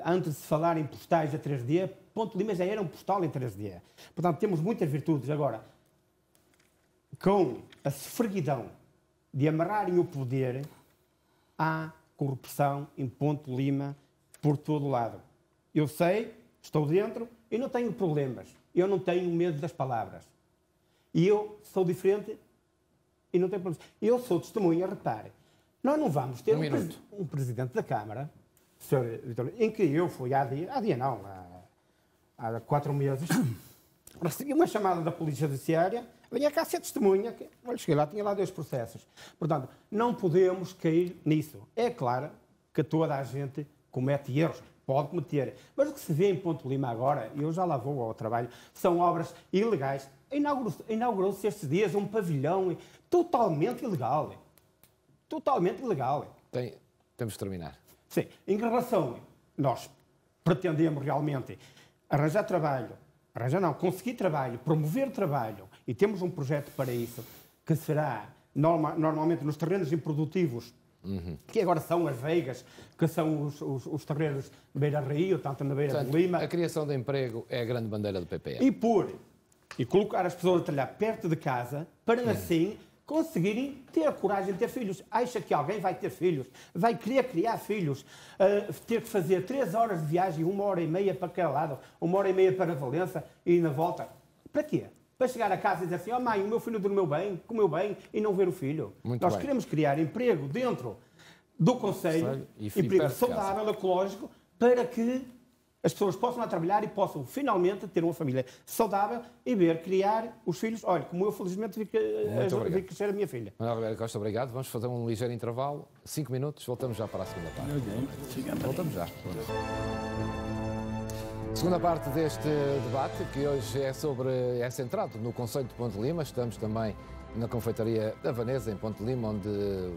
antes de se falar em postais a 3D, Ponte Lima já era um postal em 3D. Portanto, temos muitas virtudes. Agora, com a esfreguidão de amarrarem o poder, há corrupção em Ponte Lima por todo o lado. Eu sei, estou dentro, Eu não tenho problemas. Eu não tenho medo das palavras. E eu sou diferente e não tenho problemas. Eu sou testemunha, repare. Nós não vamos ter um presidente da Câmara, Sr. Vitor, em que eu fui há 4 meses, recebi uma chamada da Polícia Judiciária, venha cá ser testemunha. Olha, cheguei lá, tinha lá 2 processos. Portanto, não podemos cair nisso. É claro que toda a gente comete erros, pode cometer. Mas o que se vê em Ponte Lima agora, e eu já lá vou ao trabalho, são obras ilegais. Inaugurou-se estes dias um pavilhão totalmente ilegal. Totalmente ilegal. Temos de terminar. Sim. Em relação, nós pretendemos realmente arranjar trabalho, conseguir trabalho, promover trabalho, e temos um projeto para isso, que será normalmente nos terrenos improdutivos, que agora são as veigas, que são os terrenos de Beira-Rio, tanto na Beira de Lima. A criação de emprego é a grande bandeira do PPM. E colocar as pessoas a trabalhar perto de casa, para assim conseguirem ter a coragem de ter filhos. Acha que alguém vai ter filhos? Vai querer criar filhos? Ter que fazer 3 horas de viagem, 1h30 para cada lado, 1h30 para Valença e na volta. Para quê? Para chegar a casa e dizer assim, mãe, o meu filho dormiu bem, comeu bem, e não ver o filho. Nós queremos criar emprego dentro do concelho, emprego saudável, ecológico, para que as pessoas possam lá trabalhar e possam finalmente ter uma família saudável e ver criar os filhos. Olha, como eu felizmente vi crescer a minha filha. Manuel Ribeiro Costa, obrigado. Vamos fazer um ligeiro intervalo, 5 minutos, voltamos já para a segunda parte. Voltamos já. Segunda parte deste debate, que hoje é centrado no concelho de Ponte Lima. Estamos também na confeitaria da Vanesa, em Ponte Lima, onde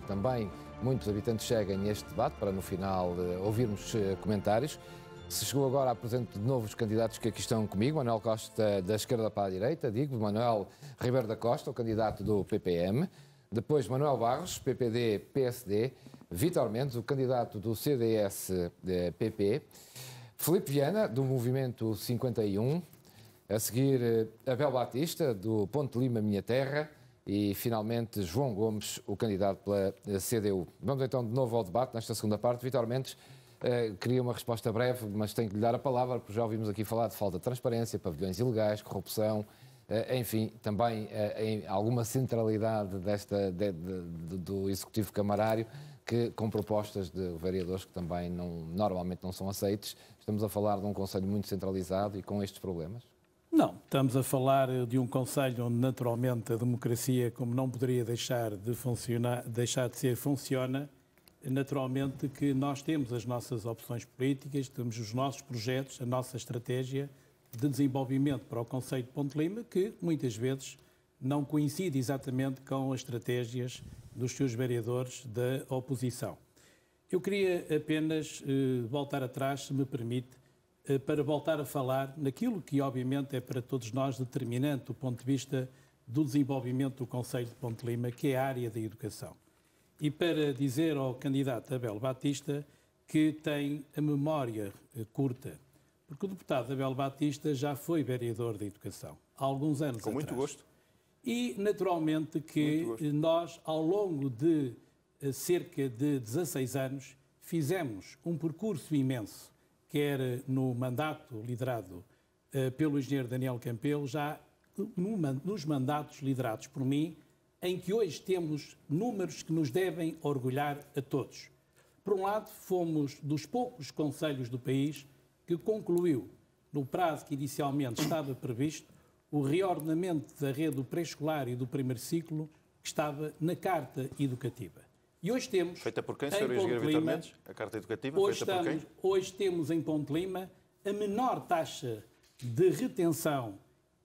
também muitos habitantes chegam neste debate, para no final ouvirmos comentários. Se chegou agora, apresento de novo os candidatos que aqui estão comigo. Manuel Costa, da esquerda para a direita, digo, Manuel Ribeiro da Costa, o candidato do PPM. Depois Manuel Barros, PPD-PSD. Vítor Mendes, o candidato do CDS-PP. Filipe Viana, do Movimento 51. A seguir, Abel Batista, do Ponte Lima Minha Terra. E, finalmente, João Gomes, o candidato pela CDU. Vamos então de novo ao debate, nesta segunda parte. Vítor Mendes, queria uma resposta breve, mas tenho que lhe dar a palavra, porque já ouvimos aqui falar de falta de transparência, pavilhões ilegais, corrupção, enfim, também alguma centralidade do Executivo Camarário, com propostas de vereadores que também normalmente não são aceites. Estamos a falar de um concelho muito centralizado e com estes problemas? Não, estamos a falar de um concelho onde naturalmente a democracia, como não poderia deixar de ser, funciona. Naturalmente que nós temos as nossas opções políticas, temos os nossos projetos, a nossa estratégia de desenvolvimento para o concelho de Ponte Lima, que muitas vezes não coincide exatamente com as estratégias dos seus vereadores da oposição. Eu queria apenas voltar atrás, se me permite, para voltar a falar naquilo que obviamente é para todos nós determinante do ponto de vista do desenvolvimento do concelho de Ponte Lima, que é a área da educação. E para dizer ao candidato Abel Batista que tem a memória curta, porque o deputado Abel Batista já foi vereador da Educação há alguns anos atrás. Com muito gosto. E, naturalmente, que nós, ao longo de cerca de 16 anos, fizemos um percurso imenso, quer no mandato liderado pelo engenheiro Daniel Campelo, já nos mandatos liderados por mim, em que hoje temos números que nos devem orgulhar a todos. Por um lado, fomos dos poucos concelhos do país que concluiu, no prazo que inicialmente estava previsto, o reordenamento da rede do pré-escolar e do primeiro ciclo que estava na Carta Educativa. E hoje temos... Feita por quem, Sr. Engenheiro Vítor Mendes? A Carta Educativa feita por quem? Hoje temos em Ponte Lima a menor taxa de retenção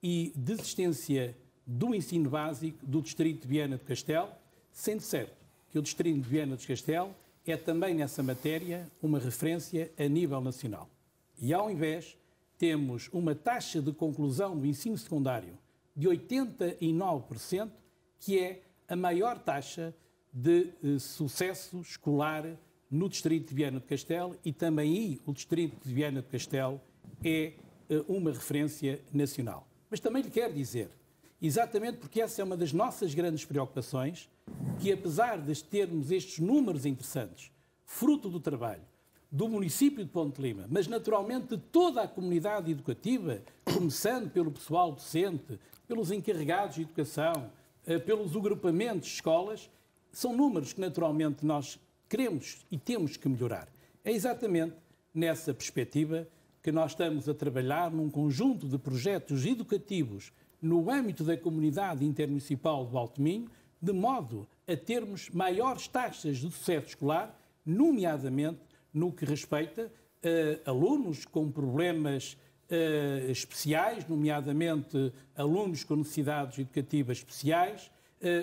e desistência do ensino básico do Distrito de Viana do Castelo, sendo certo que o Distrito de Viana do Castelo é também nessa matéria uma referência a nível nacional. E ao invés, temos uma taxa de conclusão do ensino secundário de 89%, que é a maior taxa de sucesso escolar no Distrito de Viana do Castelo, e também aí o Distrito de Viana do Castelo é uma referência nacional. Mas também lhe quero dizer, exatamente porque essa é uma das nossas grandes preocupações, que apesar de termos estes números interessantes, fruto do trabalho, do município de Ponte Lima, mas naturalmente de toda a comunidade educativa, começando pelo pessoal docente, pelos encarregados de educação, pelos agrupamentos de escolas, são números que naturalmente nós queremos e temos que melhorar. É exatamente nessa perspectiva que nós estamos a trabalhar num conjunto de projetos educativos no âmbito da comunidade intermunicipal do Alto Minho, de modo a termos maiores taxas de sucesso escolar, nomeadamente no que respeita a alunos com problemas especiais, nomeadamente alunos com necessidades educativas especiais,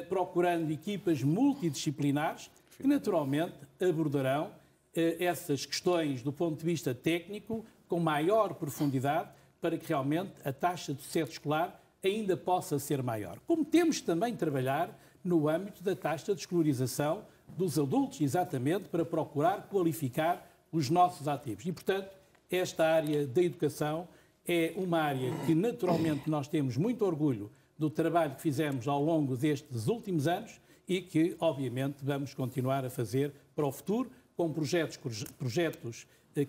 procurando equipas multidisciplinares que naturalmente abordarão essas questões do ponto de vista técnico com maior profundidade para que realmente a taxa de sucesso escolar ainda possa ser maior. Como temos também de trabalhar no âmbito da taxa de escolarização dos adultos, exatamente para procurar qualificar os nossos ativos. E, portanto, esta área da educação é uma área que naturalmente nós temos muito orgulho do trabalho que fizemos ao longo destes últimos anos e que, obviamente, vamos continuar a fazer para o futuro, com projetos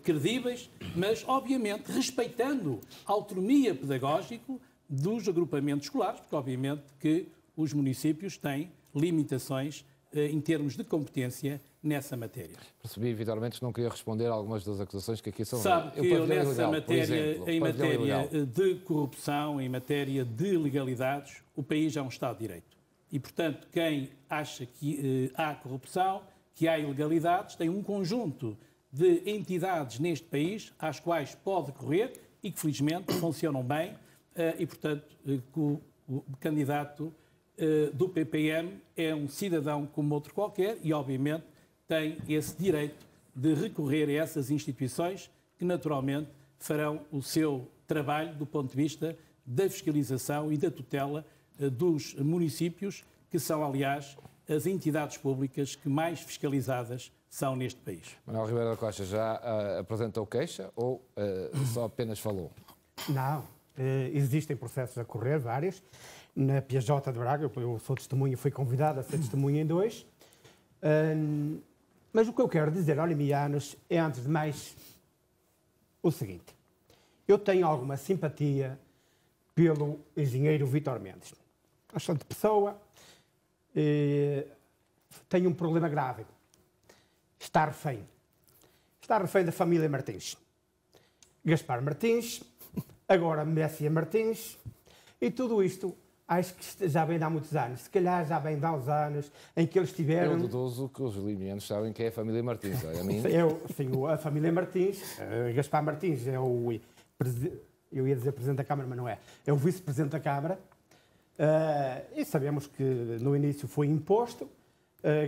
credíveis, mas, obviamente, respeitando a autonomia pedagógica dos agrupamentos escolares, porque, obviamente, que os municípios têm limitações em termos de competência nessa matéria. Percebi, Vítor Mendes, não queria responder a algumas das acusações que aqui são... Sabe que eu nessa matéria, em matéria de corrupção, em matéria de ilegalidades, o país é um Estado de Direito. E, portanto, quem acha que há corrupção, que há ilegalidades, tem um conjunto de entidades neste país às quais pode recorrer e que, felizmente, funcionam bem e, portanto, o candidato do PPM é um cidadão como outro qualquer e, obviamente, tem esse direito de recorrer a essas instituições que, naturalmente, farão o seu trabalho do ponto de vista da fiscalização e da tutela dos municípios, que são, aliás, as entidades públicas que mais fiscalizadas são neste país. Manuel Ribeiro da Costa já apresentou queixa ou só apenas falou? Não, existem processos a correr, vários. Na PJ de Braga, eu sou testemunha, fui convidado a ser testemunha em 2. Mas o que eu quero dizer aos limianos é, antes de mais, o seguinte. Eu tenho alguma simpatia pelo engenheiro Vítor Mendes. Bastante pessoa, tem um problema grave. Está refém. Está refém da família Martins. Gaspar Martins, agora Messia Martins, e tudo isto acho que já vem de há muitos anos. Se calhar já vem de há uns anos em que eles tiveram... Eu duvido que os limianos sabem quem é a família Martins. A mim... Sim, a família Martins, Gaspar Martins é o... Eu ia dizer Presidente da Câmara, mas não é. É o Vice-Presidente da Câmara. E sabemos que no início foi imposto.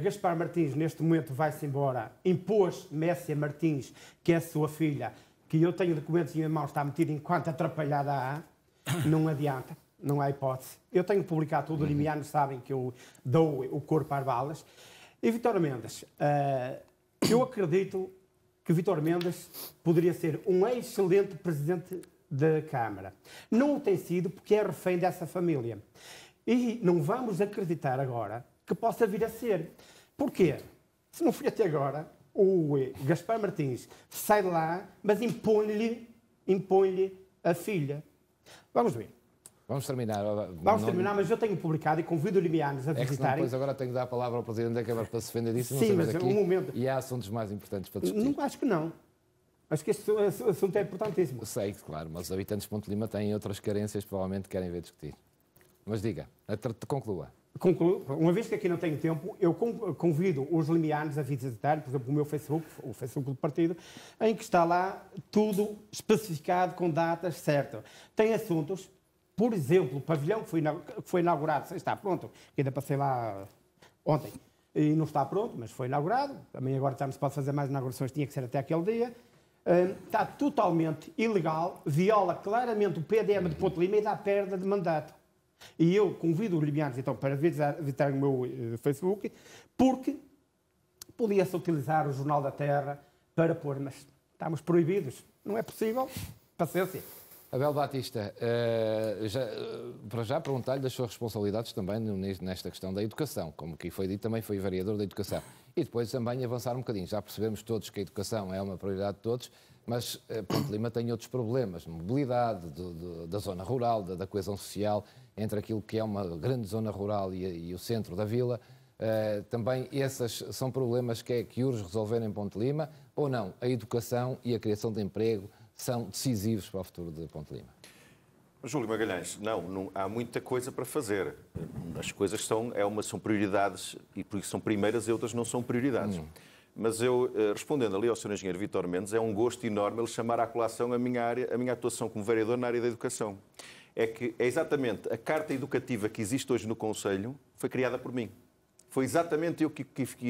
Gaspar Martins, neste momento, vai-se embora. Impôs Messia Martins, que é a sua filha, que eu tenho documentos em mãos, está metido enquanto atrapalhada há. Não adianta. Não há hipótese. Eu tenho publicado tudo, os limianos sabem que eu dou o corpo às balas. E Vítor Mendes, eu acredito que Vítor Mendes poderia ser um excelente presidente da Câmara. Não o tem sido porque é refém dessa família. E não vamos acreditar agora que possa vir a ser. Porquê? Se não foi até agora, o Gaspar Martins sai de lá, mas impõe-lhe a filha. Vamos ver. Vamos terminar. Vamos terminar, mas eu tenho publicado e convido os limianos a visitarem. Depois agora tenho que dar a palavra ao Presidente da Câmara para se defender disso. Sim, mas um momento. E há assuntos mais importantes para discutir. Não, acho que não. Acho que este assunto é importantíssimo. Sei, claro, mas os habitantes de Ponte Lima têm outras carências que provavelmente querem ver discutir. Mas diga, conclua. Uma vez que aqui não tenho tempo, eu convido os limianos a visitar, por exemplo, o meu Facebook, o Facebook do partido, em que está lá tudo especificado com datas certas. Tem assuntos, por exemplo, o pavilhão que foi inaugurado, está pronto, ainda passei lá ontem, e não está pronto, mas foi inaugurado, também agora já não se pode fazer mais inaugurações, tinha que ser até aquele dia. Está totalmente ilegal, viola claramente o PDM de Ponte Lima e dá perda de mandato. E eu convido os limianos, então, para visitar o meu Facebook, porque podia-se utilizar o Jornal da Terra para pôr, mas estamos proibidos. Não é possível. Paciência. Abel Batista, para já perguntar-lhe das suas responsabilidades também nesta questão da educação, como aqui foi dito, também foi vereador da educação. E depois também avançar um bocadinho. Já percebemos todos que a educação é uma prioridade de todos, mas Ponte de Lima tem outros problemas, mobilidade da zona rural, da coesão social, entre aquilo que é uma grande zona rural e o centro da vila. Também esses são problemas que urge resolver em Ponte de Lima, ou não? A educação e a criação de emprego são decisivos para o futuro de Ponte de Lima. Júlio Magalhães, não há muita coisa para fazer. As coisas são prioridades, e por isso são primeiras e outras não são prioridades. Mas eu, respondendo ali ao Sr. Engenheiro Vítor Mendes, é um gosto enorme ele chamar à colação a minha atuação como vereador na área da educação. É exatamente a carta educativa que existe hoje no Conselho foi criada por mim. Foi exatamente eu que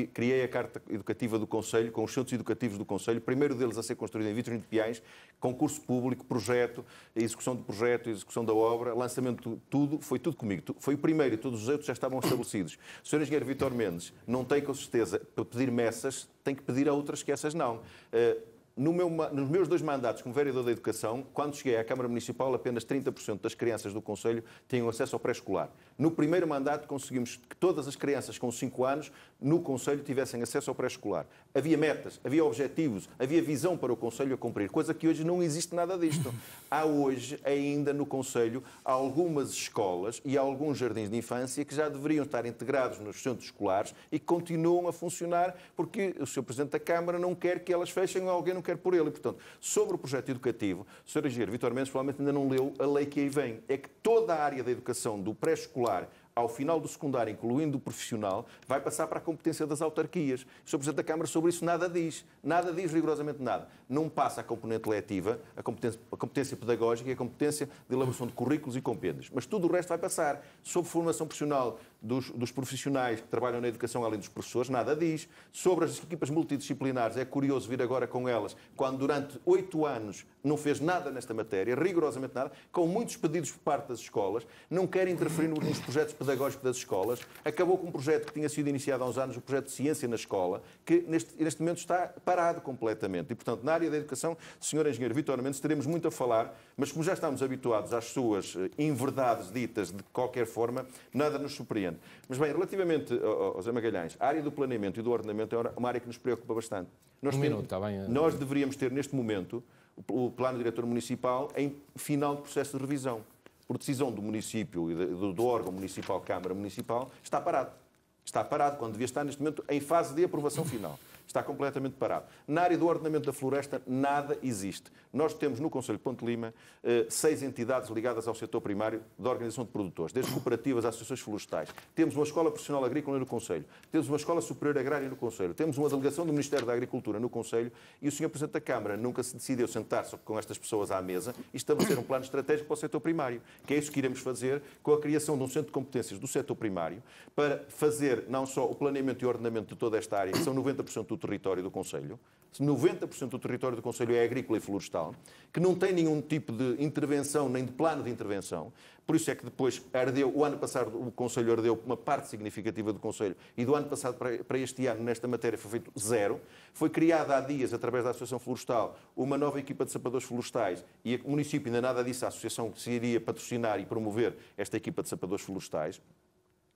criei a Carta Educativa do Conselho, com os centros educativos do Conselho, o primeiro deles a ser construído em Vitorino de Piães, concurso público, projeto, execução do projeto, execução da obra, lançamento, foi tudo comigo. Foi o primeiro e todos os outros já estavam estabelecidos. O Sr. Engenheiro Vítor Mendes não tem, com certeza, para pedir messas, tem que pedir a outras que essas não. Nos meus 2 mandatos como vereador da Educação, quando cheguei à Câmara Municipal, apenas 30% das crianças do Conselho tinham acesso ao pré-escolar. No primeiro mandato, conseguimos que todas as crianças com 5 anos no Conselho tivessem acesso ao pré-escolar. Havia metas, havia objetivos, havia visão para o Conselho a cumprir, coisa que hoje não existe nada disto. Há hoje, ainda no Conselho, algumas escolas e alguns jardins de infância que já deveriam estar integrados nos centros escolares e que continuam a funcionar porque o Sr. Presidente da Câmara não quer que elas fechem ou alguém não quer por ele. E, portanto, sobre o projeto educativo, o Sr. Engenheiro Vítor Mendes provavelmente ainda não leu a lei que aí vem. É que toda a área da educação, do pré-escolar ao final do secundário, incluindo o profissional, vai passar para a competência das autarquias. O Sr. Presidente da Câmara sobre isso nada diz. Nada diz, rigorosamente nada. Não passa a componente letiva, a competência pedagógica e a competência de elaboração de currículos e compêndios. Mas tudo o resto vai passar. Sobre formação profissional dos profissionais que trabalham na educação, além dos professores, nada diz. Sobre as equipas multidisciplinares, é curioso vir agora com elas, quando durante 8 anos não fez nada nesta matéria, rigorosamente nada, com muitos pedidos por parte das escolas, não quer interferir nos projetos pedagógicos das escolas, acabou com um projeto que tinha sido iniciado há uns anos, o projeto de Ciência na Escola, que neste momento está parado completamente. E, portanto, na área da educação, Sr. Engenheiro Vítor Mendes, teremos muito a falar, mas como já estamos habituados às suas inverdades ditas de qualquer forma, nada nos surpreende. Mas bem, relativamente ao Zé Magalhães, a área do planeamento e do ordenamento é uma área que nos preocupa bastante. Nós deveríamos ter, neste momento, o plano diretor municipal em final de processo de revisão. Por decisão do município e do órgão municipal, Câmara Municipal, está parado. Está parado, quando devia estar neste momento em fase de aprovação final. Está completamente parado. Na área do ordenamento da floresta, nada existe. Nós temos no Conselho de Ponte de Lima 6 entidades ligadas ao setor primário da organização de produtores, desde cooperativas a associações florestais. Temos uma escola profissional agrícola no Conselho. Temos uma escola superior agrária no Conselho. Temos uma delegação do Ministério da Agricultura no Conselho e o Sr. Presidente da Câmara nunca se decidiu sentar-se com estas pessoas à mesa e estabelecer um plano estratégico para o setor primário, que é isso que iremos fazer com a criação de um centro de competências do setor primário para fazer não só o planeamento e ordenamento de toda esta área, que são 90% do território do Conselho, 90% do território do Conselho é agrícola e florestal, que não tem nenhum tipo de intervenção, nem de plano de intervenção. Por isso é que depois o ano passado o Conselho ardeu uma parte significativa do Conselho e do ano passado para este ano, nesta matéria, foi feito 0. Foi criada há dias, através da Associação Florestal, uma nova equipa de sapadores florestais e o município ainda nada disse à Associação que se iria patrocinar e promover esta equipa de sapadores florestais.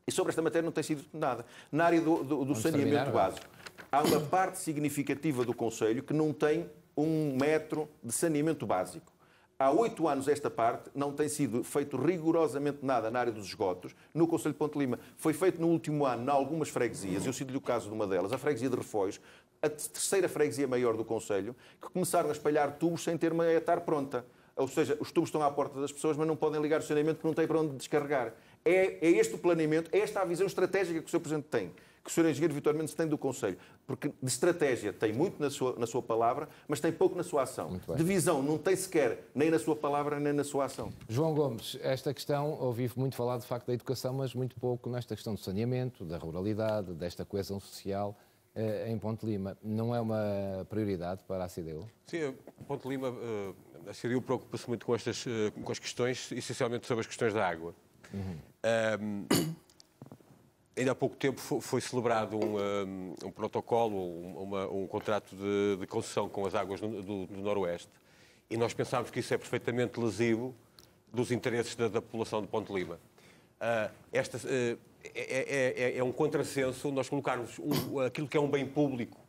E sobre esta matéria não tem sido nada. Na área do saneamento básico, há uma parte significativa do Conselho que não tem 1 metro de saneamento básico. Há 8 anos esta parte não tem sido feito rigorosamente nada na área dos esgotos. No Conselho de Ponte de Lima foi feito no último ano em algumas freguesias, eu cito-lhe o caso de uma delas, a freguesia de Refóis, a terceira freguesia maior do Conselho, que começaram a espalhar tubos sem ter uma etar pronta. Ou seja, os tubos estão à porta das pessoas, mas não podem ligar o saneamento porque não têm para onde descarregar. É este o planeamento, é esta a visão estratégica que o Sr. Presidente tem, que o Sr. Engenheiro Vítor Mendes tem do Conselho. Porque de estratégia tem muito na sua palavra, mas tem pouco na sua ação. De visão não tem sequer nem na sua palavra nem na sua ação. João Gomes, esta questão, ouvi muito falar de facto da educação, mas muito pouco nesta questão do saneamento, da ruralidade, desta coesão social em Ponte de Lima. Não é uma prioridade para a CDU? Sim, Ponte de Lima, a CDU preocupa-se muito com as questões, essencialmente sobre as questões da água. Ainda há pouco tempo foi celebrado um protocolo, um contrato de concessão com as águas do Noroeste. E nós pensamos que isso é perfeitamente lesivo dos interesses da população de Ponte Lima. É um contrassenso nós colocarmos aquilo que é um bem público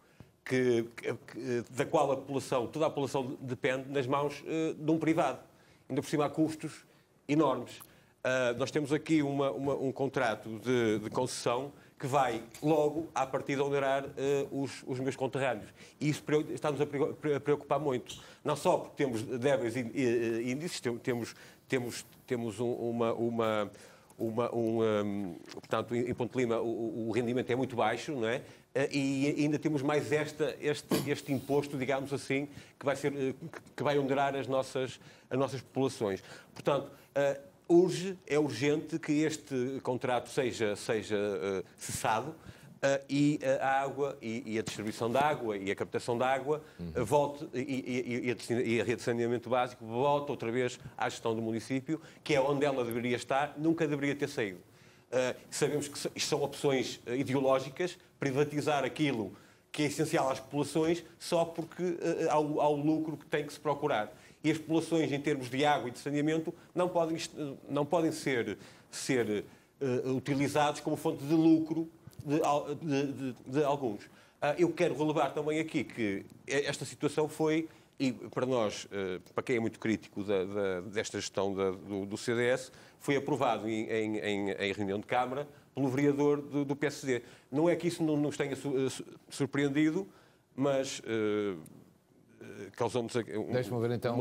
da qual toda a população depende, nas mãos de um privado. Ainda por cima há custos enormes. Nós temos aqui um contrato de concessão que vai logo, à partida, onerar os meus conterrâneos. E isso está-nos a preocupar muito. Não só porque temos débeis índices, temos portanto, em Ponte Lima o rendimento é muito baixo, não é? E ainda temos mais este imposto, digamos assim, que vai onerar as nossas populações. Portanto, é urgente que este contrato seja cessado e a água e a distribuição da água e a captação da água volte e a rede de saneamento básico volte outra vez à gestão do município, que é onde ela deveria estar, nunca deveria ter saído. Sabemos que isto são opções ideológicas, privatizar aquilo que é essencial às populações só porque há o lucro que tem que se procurar. E as populações, em termos de água e de saneamento, não podem ser utilizados como fonte de lucro de alguns. Eu quero relevar também aqui que esta situação foi, e para nós, para quem é muito crítico desta gestão do CDS, foi aprovado em reunião de Câmara pelo vereador do PSD. Não é que isso não nos tenha surpreendido, mas causou-nos Deixa-me ver então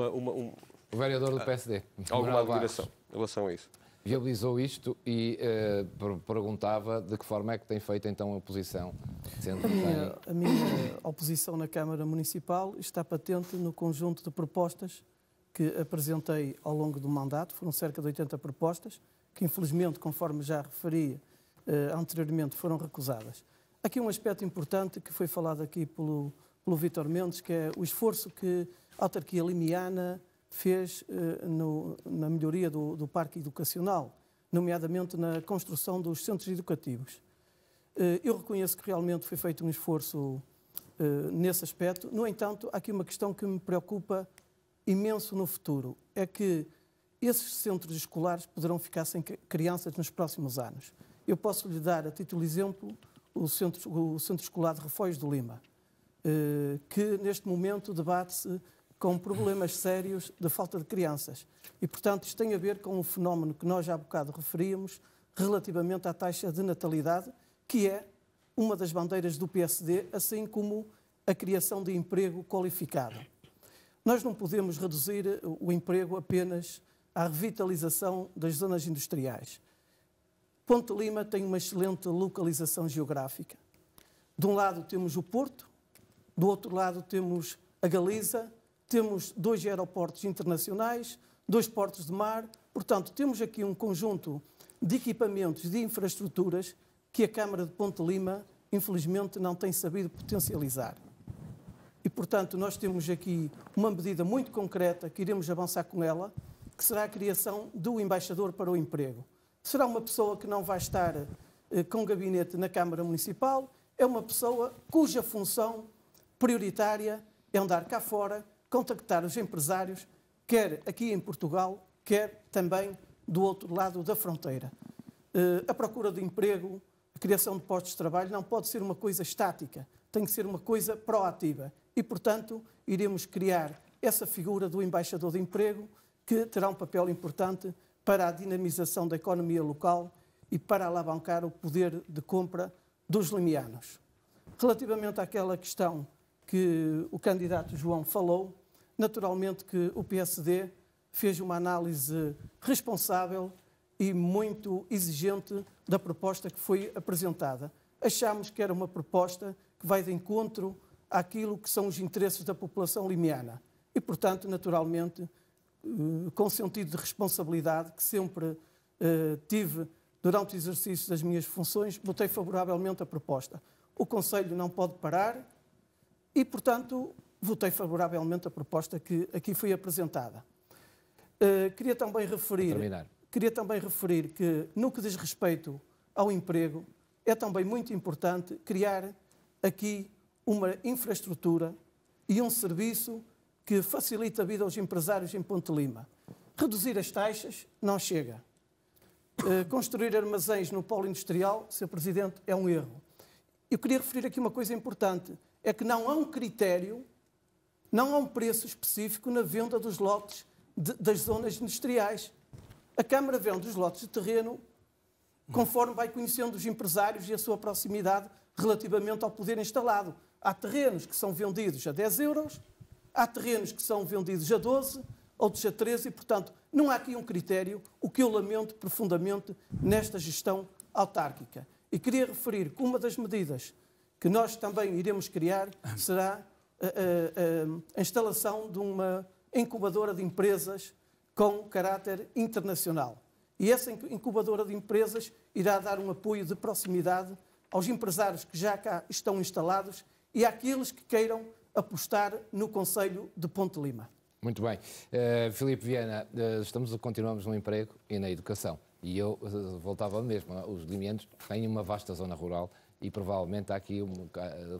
o vereador do PSD. Alguma admiração em relação a isso. Viabilizou isto e perguntava de que forma é que tem feito então a oposição. A minha oposição na Câmara Municipal está patente no conjunto de propostas que apresentei ao longo do mandato. Foram cerca de 80 propostas, que infelizmente, conforme já referi anteriormente, foram recusadas. Aqui um aspecto importante que foi falado aqui pelo Vítor Mendes, que é o esforço que a autarquia limiana fez na melhoria do parque educacional, nomeadamente na construção dos centros educativos. Eu reconheço que realmente foi feito um esforço nesse aspecto. No entanto, há aqui uma questão que me preocupa imenso no futuro, é que esses centros escolares poderão ficar sem crianças nos próximos anos. Eu posso lhe dar, a título de exemplo, o Centro Escolar de Refóios do Lima, que neste momento debate-se com problemas sérios de falta de crianças. E, portanto, isto tem a ver com o fenómeno que nós já há bocado referíamos relativamente à taxa de natalidade, que é uma das bandeiras do PSD, assim como a criação de emprego qualificado. Nós não podemos reduzir o emprego apenas à revitalização das zonas industriais. Ponte Lima tem uma excelente localização geográfica. De um lado temos o Porto, do outro lado temos a Galiza, temos 2 aeroportos internacionais, 2 portos de mar. Portanto, temos aqui um conjunto de equipamentos, de infraestruturas que a Câmara de Ponte Lima, infelizmente, não tem sabido potencializar. E, portanto, nós temos aqui uma medida muito concreta que iremos avançar com ela, que será a criação do embaixador para o emprego. Será uma pessoa que não vai estar com gabinete na Câmara Municipal, é uma pessoa cuja função prioritária é andar cá fora, contactar os empresários, quer aqui em Portugal, quer também do outro lado da fronteira. A procura de emprego, a criação de postos de trabalho não pode ser uma coisa estática, tem que ser uma coisa proativa. E, portanto, iremos criar essa figura do embaixador de emprego, que terá um papel importante para a dinamização da economia local e para alavancar o poder de compra dos limianos. Relativamente àquela questão que o candidato João falou, naturalmente que o PSD fez uma análise responsável e muito exigente da proposta que foi apresentada. Achamos que era uma proposta que vai de encontro àquilo que são os interesses da população limiana e, portanto, naturalmente, com sentido de responsabilidade que sempre tive durante o exercício das minhas funções, votei favoravelmente a proposta. O Conselho não pode parar e, portanto, votei favoravelmente a proposta que aqui foi apresentada. Queria também referir que, no que diz respeito ao emprego, é também muito importante criar aqui uma infraestrutura e um serviço que facilite a vida aos empresários em Ponte Lima. Reduzir as taxas não chega. Construir armazéns no polo industrial, Sr. Presidente, é um erro. Eu queria referir aqui uma coisa importante, é que não há um critério, não há um preço específico na venda dos lotes das zonas industriais. A Câmara vende os lotes de terreno conforme vai conhecendo os empresários e a sua proximidade relativamente ao poder instalado. Há terrenos que são vendidos a 10 euros, há terrenos que são vendidos a 12, outros a 13, e, portanto, não há aqui um critério, o que eu lamento profundamente nesta gestão autárquica. E queria referir que uma das medidas que nós também iremos criar será a instalação de uma incubadora de empresas com caráter internacional. E essa incubadora de empresas irá dar um apoio de proximidade aos empresários que já cá estão instalados e àqueles que queiram apostar no concelho de Ponte Lima. Muito bem. Filipe Viana, continuamos no emprego e na educação. E eu voltava mesmo. Os limianos têm uma vasta zona rural e provavelmente há aqui,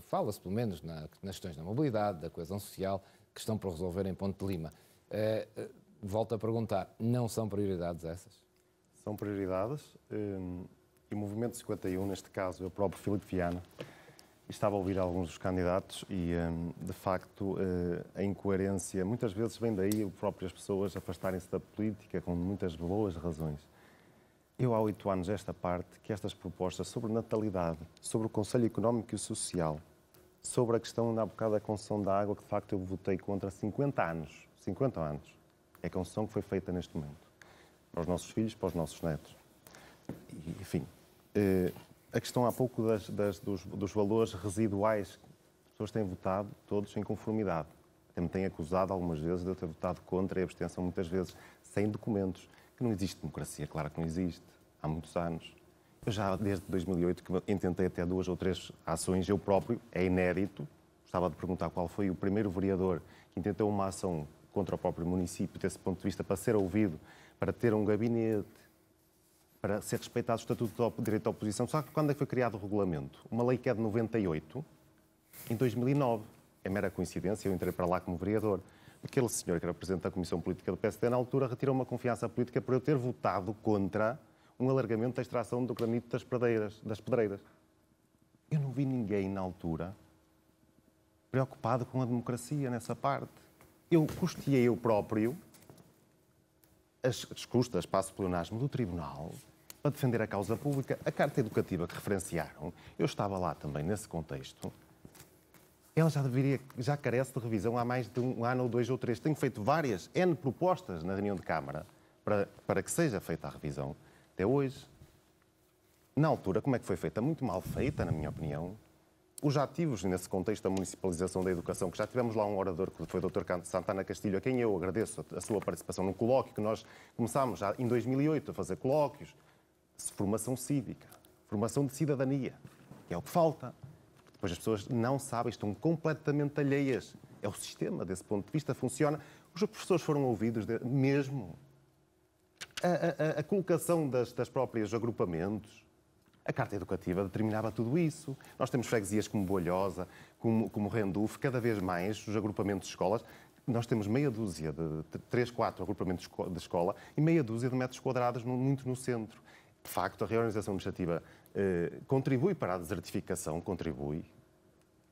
fala-se pelo menos nas questões da mobilidade, da coesão social, que estão por resolver em Ponte Lima. Volto a perguntar, não são prioridades essas? São prioridades. E o Movimento 51, neste caso, eu próprio, Filipe Viana, estava a ouvir alguns dos candidatos e, de facto, a incoerência muitas vezes vem daí, próprias pessoas afastarem-se da política com muitas boas razões. Eu, há 8 anos, esta parte, que estas propostas sobre natalidade, sobre o Conselho Económico e Social, sobre a questão, há bocado, da concessão da água, que, de facto, eu votei contra 50 anos. 50 anos. É a concessão que foi feita neste momento. Para os nossos filhos, para os nossos netos. E, enfim, a questão há pouco dos valores residuais, as pessoas têm votado todos em conformidade. Até me têm acusado algumas vezes de eu ter votado contra e abstenção muitas vezes sem documentos. Que não existe democracia, claro que não existe, há muitos anos. Eu já desde 2008 que intentei até 2 ou 3 ações, eu próprio, é inédito, gostava de perguntar qual foi o primeiro vereador que intentou uma ação contra o próprio município, desse ponto de vista, para ser ouvido, para ter um gabinete, para ser respeitado o Estatuto de Direito à Oposição. Só que quando é que foi criado o regulamento? Uma lei que é de 98, em 2009. É mera coincidência, eu entrei para lá como vereador. Aquele senhor que era presidente da Comissão Política do PSD, na altura, retirou uma confiança política por eu ter votado contra um alargamento da extração do granito das pedreiras. Eu não vi ninguém, na altura, preocupado com a democracia nessa parte. Eu custeei eu próprio as custas, passo pleonasmo, do Tribunal para defender a causa pública. A carta educativa que referenciaram, eu estava lá também nesse contexto, ela já carece de revisão há mais de 1 ano ou 2 ou 3. Tenho feito várias N propostas na reunião de Câmara para que seja feita a revisão. Até hoje, na altura, como é que foi feita? Muito mal feita, na minha opinião. Os ativos nesse contexto da municipalização da educação, que já tivemos lá um orador, que foi o Dr. Santana Castilho, a quem eu agradeço a sua participação no colóquio, que nós começámos já em 2008 a fazer colóquios. Formação cívica, formação de cidadania, que é o que falta. Depois as pessoas não sabem, estão completamente alheias. É o sistema, desse ponto de vista, funciona. Os professores foram ouvidos mesmo. A colocação das próprios agrupamentos. A Carta Educativa determinava tudo isso. Nós temos freguesias como Bolhosa, como Rendufo, cada vez mais os agrupamentos de escolas. Nós temos meia dúzia de 3, 4 agrupamentos de escola e meia dúzia de metros quadrados muito no centro. De facto, a reorganização administrativa contribui para a desertificação, contribui.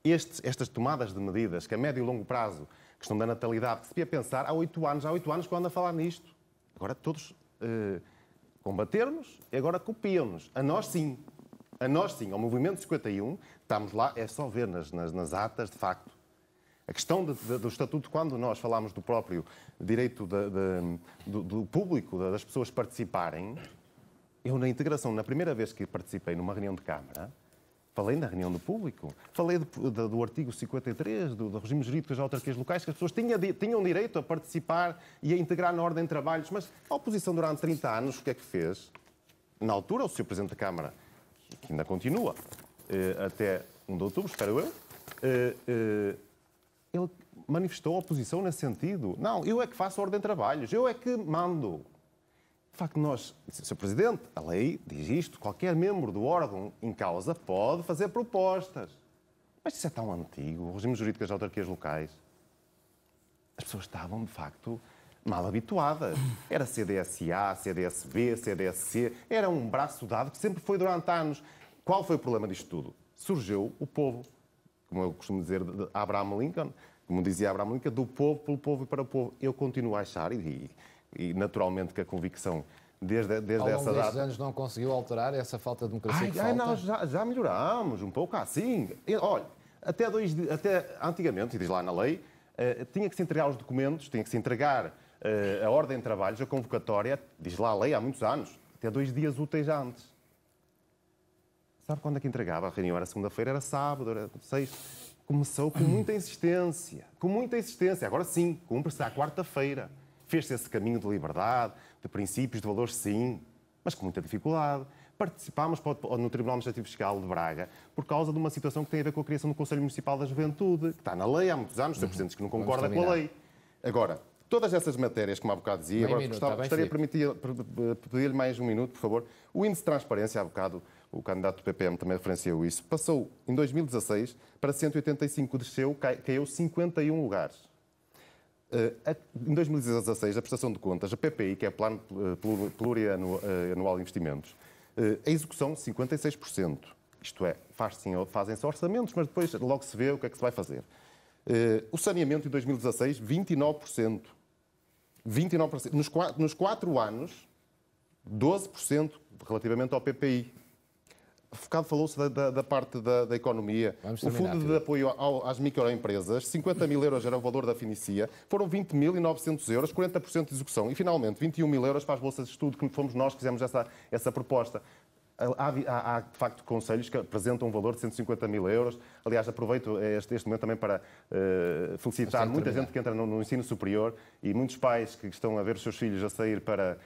Estas tomadas de medidas que a médio e longo prazo, questão da natalidade, que se devia pensar há 8 anos que eu ando a falar nisto. Agora todos combatermos e agora copiam-nos. A nós sim, ao Movimento 51, estamos lá, é só ver nas atas, de facto. A questão do Estatuto, quando nós falamos do próprio direito do público, das pessoas participarem, eu na integração, na primeira vez que participei numa reunião de Câmara, falei na reunião do público, falei do artigo 53, do regime jurídico das autarquias locais, que as pessoas tinham direito a participar e a integrar na ordem de trabalhos, mas a oposição durante 30 anos, o que é que fez? Na altura, o Sr. Presidente da Câmara, que ainda continua, até 1 de outubro, espero eu, ele manifestou a oposição nesse sentido. Não, eu é que faço a ordem de trabalhos, eu é que mando. De facto, nós, Sr. Presidente, a lei diz isto, qualquer membro do órgão em causa pode fazer propostas. Mas isso é tão antigo, o regime jurídico das autarquias locais. as pessoas estavam, de facto, mal habituadas. Era CDS-A, CDS-B, CDS-C, era um braço dado que sempre foi durante anos. Qual foi o problema disto tudo? Surgiu o povo, como eu costumo dizer, de Abraham Lincoln, como dizia Abraham Lincoln, do povo, pelo povo e para o povo. Eu continuo a achar, e naturalmente que a convicção desde essa data... Ao longo destes anos não conseguiu alterar essa falta de democracia que falta? Nós já melhorámos um pouco assim. Olha, até antigamente, e diz lá na lei, tinha que se entregar os documentos, tinha que se entregar a ordem de trabalhos, a convocatória, diz lá a lei há muitos anos, até 2 dias úteis antes. Sabe quando é que entregava? A reunião era segunda-feira, era sábado, era sexta. Começou com muita insistência. Com muita insistência. Agora sim, cumpre-se à quarta-feira. Fez-se esse caminho de liberdade, de princípios, de valores, sim, mas com muita dificuldade. Participámos no Tribunal Administrativo Fiscal de Braga por causa de uma situação que tem a ver com a criação do Conselho Municipal da Juventude, que está na lei há muitos anos, o Sr. Presidente que não concorda com a lei. Agora, todas essas matérias, como há bocado dizia, agora gostaria de pedir-lhe mais um minuto, por favor. O índice de transparência, há bocado o candidato do PPM também referenciou isso, passou em 2016 para 185, desceu, caiu 51 lugares. Em 2016, a prestação de contas, a PPI, que é o Plano Plurianual de Investimentos, a execução 56%. Isto é, fazem-se orçamentos, mas depois logo se vê o que é que se vai fazer. O saneamento em 2016, 29%. 29%. Nos 4 anos, 12% relativamente ao PPI. Focado falou-se da parte da economia. O Fundo de Apoio às Microempresas, 50 mil euros era o valor da Finicia, foram 20.900 euros, 40% de execução. E, finalmente, 21 mil euros para as bolsas de estudo, que fomos nós que fizemos essa proposta. Há, de facto, conselhos que apresentam um valor de 150 mil euros. Aliás, aproveito este momento também para felicitar muita gente que entra no ensino superior e muitos pais que estão a ver os seus filhos a sair para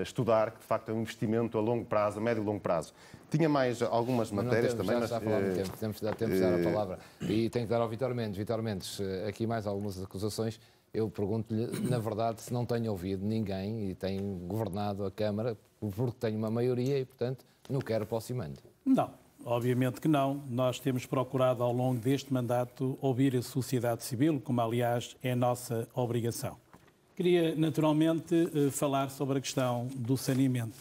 estudar, que de facto é um investimento a longo prazo, a médio e longo prazo. Tinha mais algumas matérias também, mas... Já a falar muito tempo, temos de dar a palavra. E tenho que dar ao Vítor Mendes. Vítor Mendes, aqui mais algumas acusações. Eu pergunto-lhe, na verdade, se não tenho ouvido ninguém e tenho governado a Câmara, porque tenho uma maioria e, portanto, não quero para o Cimando. Não, obviamente que não. Nós temos procurado, ao longo deste mandato, ouvir a sociedade civil, como, aliás, é a nossa obrigação. Queria, naturalmente, falar sobre a questão do saneamento.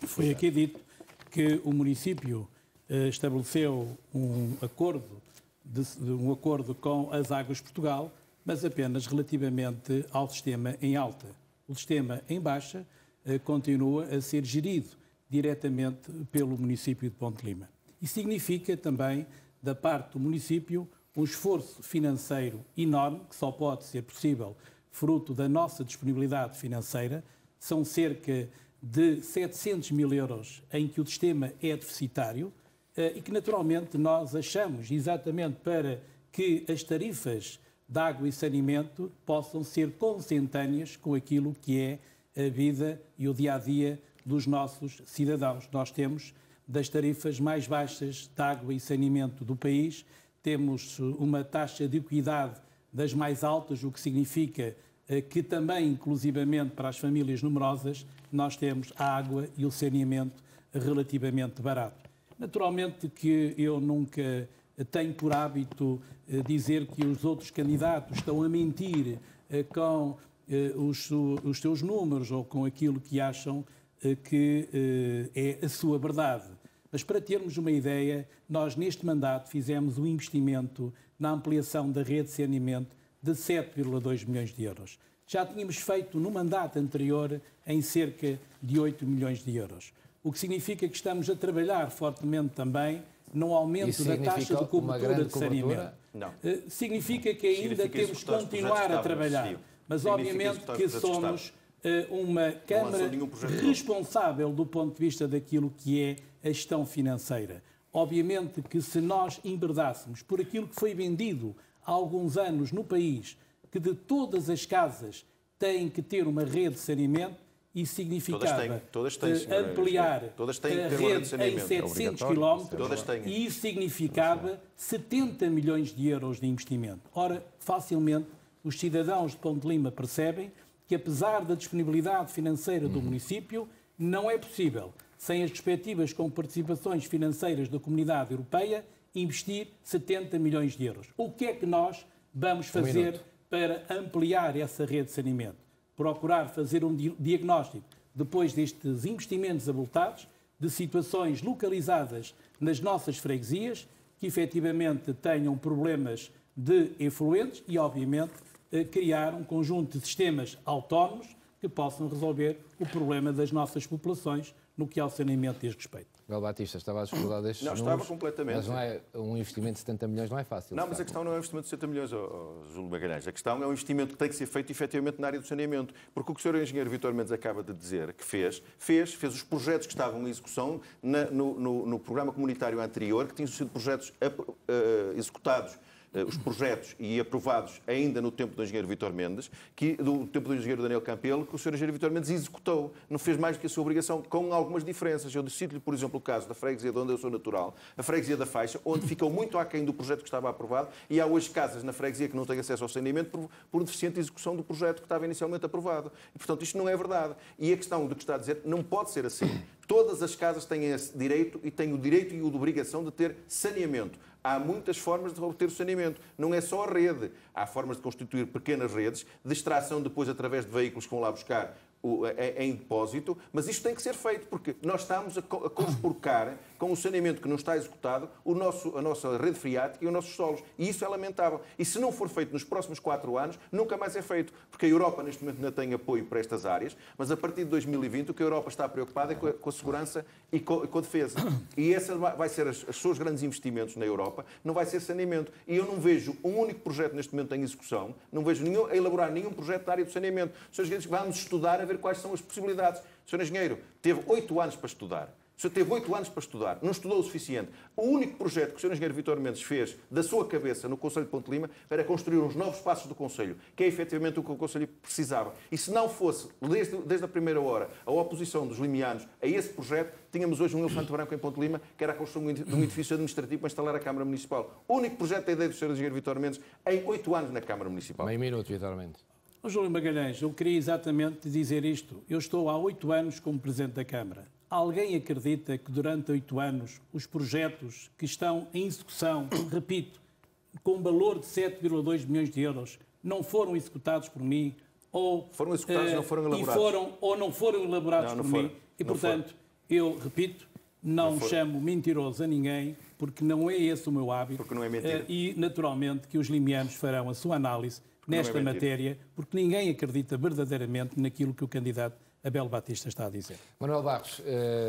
Foi aqui dito que o município estabeleceu um acordo com as Águas de Portugal, mas apenas relativamente ao sistema em alta. O sistema em baixa continua a ser gerido diretamente pelo município de Ponte Lima. Isso significa também, da parte do município, um esforço financeiro enorme, que só pode ser possível fruto da nossa disponibilidade financeira. São cerca de 700 mil euros em que o sistema é deficitário e que, naturalmente, nós achamos, exatamente para que as tarifas de água e saneamento possam ser consentâneas com aquilo que é a vida e o dia-a-dia dos nossos cidadãos. Nós temos das tarifas mais baixas de água e saneamento do país, temos uma taxa de equidade das mais altas, o que significa que também, inclusivamente para as famílias numerosas, nós temos a água e o saneamento relativamente barato. Naturalmente que eu nunca tenho por hábito dizer que os outros candidatos estão a mentir com os seus números ou com aquilo que acham que é a sua verdade. Mas para termos uma ideia, nós neste mandato fizemos um investimento na ampliação da rede de saneamento de 7,2 milhões de euros. Já tínhamos feito no mandato anterior em cerca de 8 milhões de euros. O que significa que estamos a trabalhar fortemente também no aumento da taxa de cobertura de saneamento. Não. Significa que ainda temos que continuar a trabalhar. Mas obviamente que somos uma Câmara responsável do ponto de vista daquilo que é a gestão financeira. Obviamente que se nós enverdássemos por aquilo que foi vendido há alguns anos no país, que de todas as casas têm que ter uma rede de saneamento, isso significava ampliar a rede em 700 km e isso significava 70 milhões de euros de investimento. Ora, facilmente, os cidadãos de Ponte Lima percebem que, apesar da disponibilidade financeira do município, não é possível, sem as respectivas comparticipações financeiras da Comunidade Europeia, investir 70 milhões de euros. O que é que nós vamos fazer para ampliar essa rede de saneamento, procurar fazer um diagnóstico, depois destes investimentos avultados, de situações localizadas nas nossas freguesias, que efetivamente tenham problemas de efluentes e, obviamente, criar um conjunto de sistemas autónomos que possam resolver o problema das nossas populações no que ao saneamento diz respeito. Miguel Batista, estava a discordar destes números. Não, estava completamente. Mas não é, um investimento de 70 milhões não é fácil. Não, mas a questão não é um investimento de 70 milhões, Júlio Magalhães. A questão é um investimento que tem que ser feito efetivamente na área do saneamento. Porque o que o Sr. Engenheiro Vítor Mendes acaba de dizer que fez os projetos que estavam em execução no programa comunitário anterior, que tinham sido projetos executados, os projetos e aprovados ainda no tempo do engenheiro Vítor Mendes, do tempo do engenheiro Daniel Campelo, que o Sr. engenheiro Vítor Mendes executou. Não fez mais do que a sua obrigação, com algumas diferenças. Eu cito-lhe, por exemplo, o caso da freguesia de onde eu sou natural, a freguesia da Faixa, onde ficou muito aquém do projeto que estava aprovado, e há hoje casas na freguesia que não têm acesso ao saneamento por deficiente execução do projeto que estava inicialmente aprovado. E, portanto, isto não é verdade. E a questão do que está a dizer não pode ser assim. Todas as casas têm esse direito e têm o direito e a obrigação de ter saneamento. Há muitas formas de obter o saneamento. Não é só a rede. Há formas de constituir pequenas redes, de extração depois através de veículos que vão lá buscar em depósito, mas isto tem que ser feito, porque nós estamos a conspurcar com o saneamento que não está executado a nossa rede freática e os nossos solos. E isso é lamentável. E se não for feito nos próximos 4 anos, nunca mais é feito. Porque a Europa, neste momento, ainda tem apoio para estas áreas, mas a partir de 2020, o que a Europa está preocupada é com a segurança e com a defesa. E essa vai ser os seus grandes investimentos na Europa, não vai ser saneamento. E eu não vejo um único projeto neste momento em execução, não vejo a elaborar nenhum projeto da área do saneamento. Sr. Engenheiro, vamos estudar a ver quais são as possibilidades. O Sr. Engenheiro teve 8 anos para estudar. O senhor teve 8 anos para estudar, não estudou o suficiente. O único projeto que o Sr. Engenheiro Vítor Mendes fez da sua cabeça no Conselho de Ponte Lima era construir uns novos espaços do Conselho, que é efetivamente o que o Conselho precisava. E se não fosse, desde a primeira hora, a oposição dos limianos a esse projeto, tínhamos hoje um elefante branco em Ponte Lima, que era a construção de um edifício administrativo para instalar a Câmara Municipal. O único projeto da ideia do Sr. Engenheiro Vítor Mendes em 8 anos na Câmara Municipal. Meio minuto, Vítor Mendes. Júlio Magalhães, eu queria exatamente dizer isto. Eu estou há 8 anos como Presidente da Câmara. Alguém acredita que durante 8 anos os projetos que estão em execução, repito, com valor de 7,2 milhões de euros, não foram executados por mim, ou foram executados, não foram elaborados. Ou não foram elaborados por mim. E, portanto, eu repito, não chamo mentiroso a ninguém, porque não é esse o meu hábito. Porque não é mentira. E, naturalmente, que os limianos farão a sua análise nesta matéria, porque ninguém acredita verdadeiramente naquilo que o candidato Abel Batista está a dizer. Manuel Barros,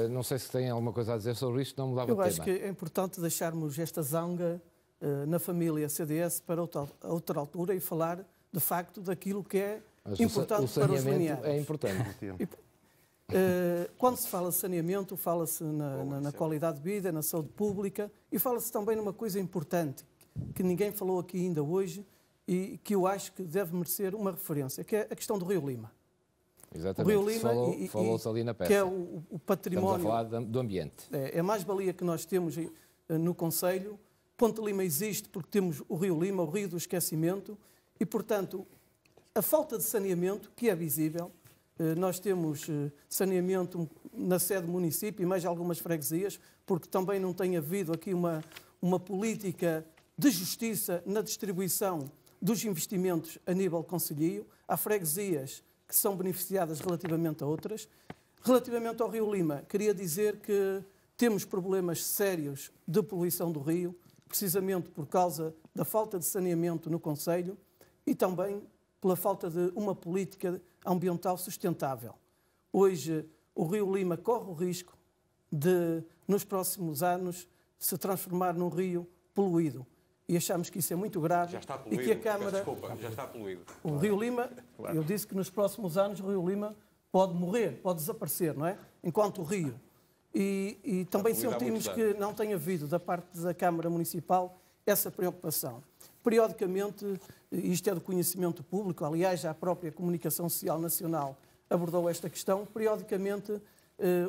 não sei se tem alguma coisa a dizer sobre isto, não mudava de tema. Eu acho que é importante deixarmos esta zanga na família CDS para outra altura e falar, de facto, daquilo que é importante para os limianos. É importante. Quando se fala de saneamento, fala-se na qualidade de vida, na saúde pública e fala-se também numa coisa importante que ninguém falou aqui ainda hoje e que eu acho que deve merecer uma referência, que é a questão do Rio Lima. Exatamente, o Rio Lima falou-se ali na peça. Que é o património. Estamos a falar do ambiente. É a mais-valia que nós temos no Conselho. Ponte Lima existe porque temos o Rio Lima, o Rio do Esquecimento, e, portanto, a falta de saneamento, que é visível, nós temos saneamento na sede do município e mais algumas freguesias, porque também não tem havido aqui uma política de justiça na distribuição dos investimentos a nível concelhio. Há freguesias que são beneficiadas relativamente a outras. Relativamente ao Rio Lima, queria dizer que temos problemas sérios de poluição do rio, precisamente por causa da falta de saneamento no Concelho e também pela falta de uma política ambiental sustentável. Hoje, o Rio Lima corre o risco de, nos próximos anos, se transformar num rio poluído. E achamos que isso é muito grave. Já está poluído. E que a Câmara... Desculpa, já está poluído. O Rio Lima, eu disse que nos próximos anos o Rio Lima pode morrer, pode desaparecer, não é? Enquanto o rio. E também sentimos que não tem havido, da parte da Câmara Municipal, essa preocupação. Periodicamente, isto é do conhecimento público, aliás, a própria Comunicação Social Nacional abordou esta questão, periodicamente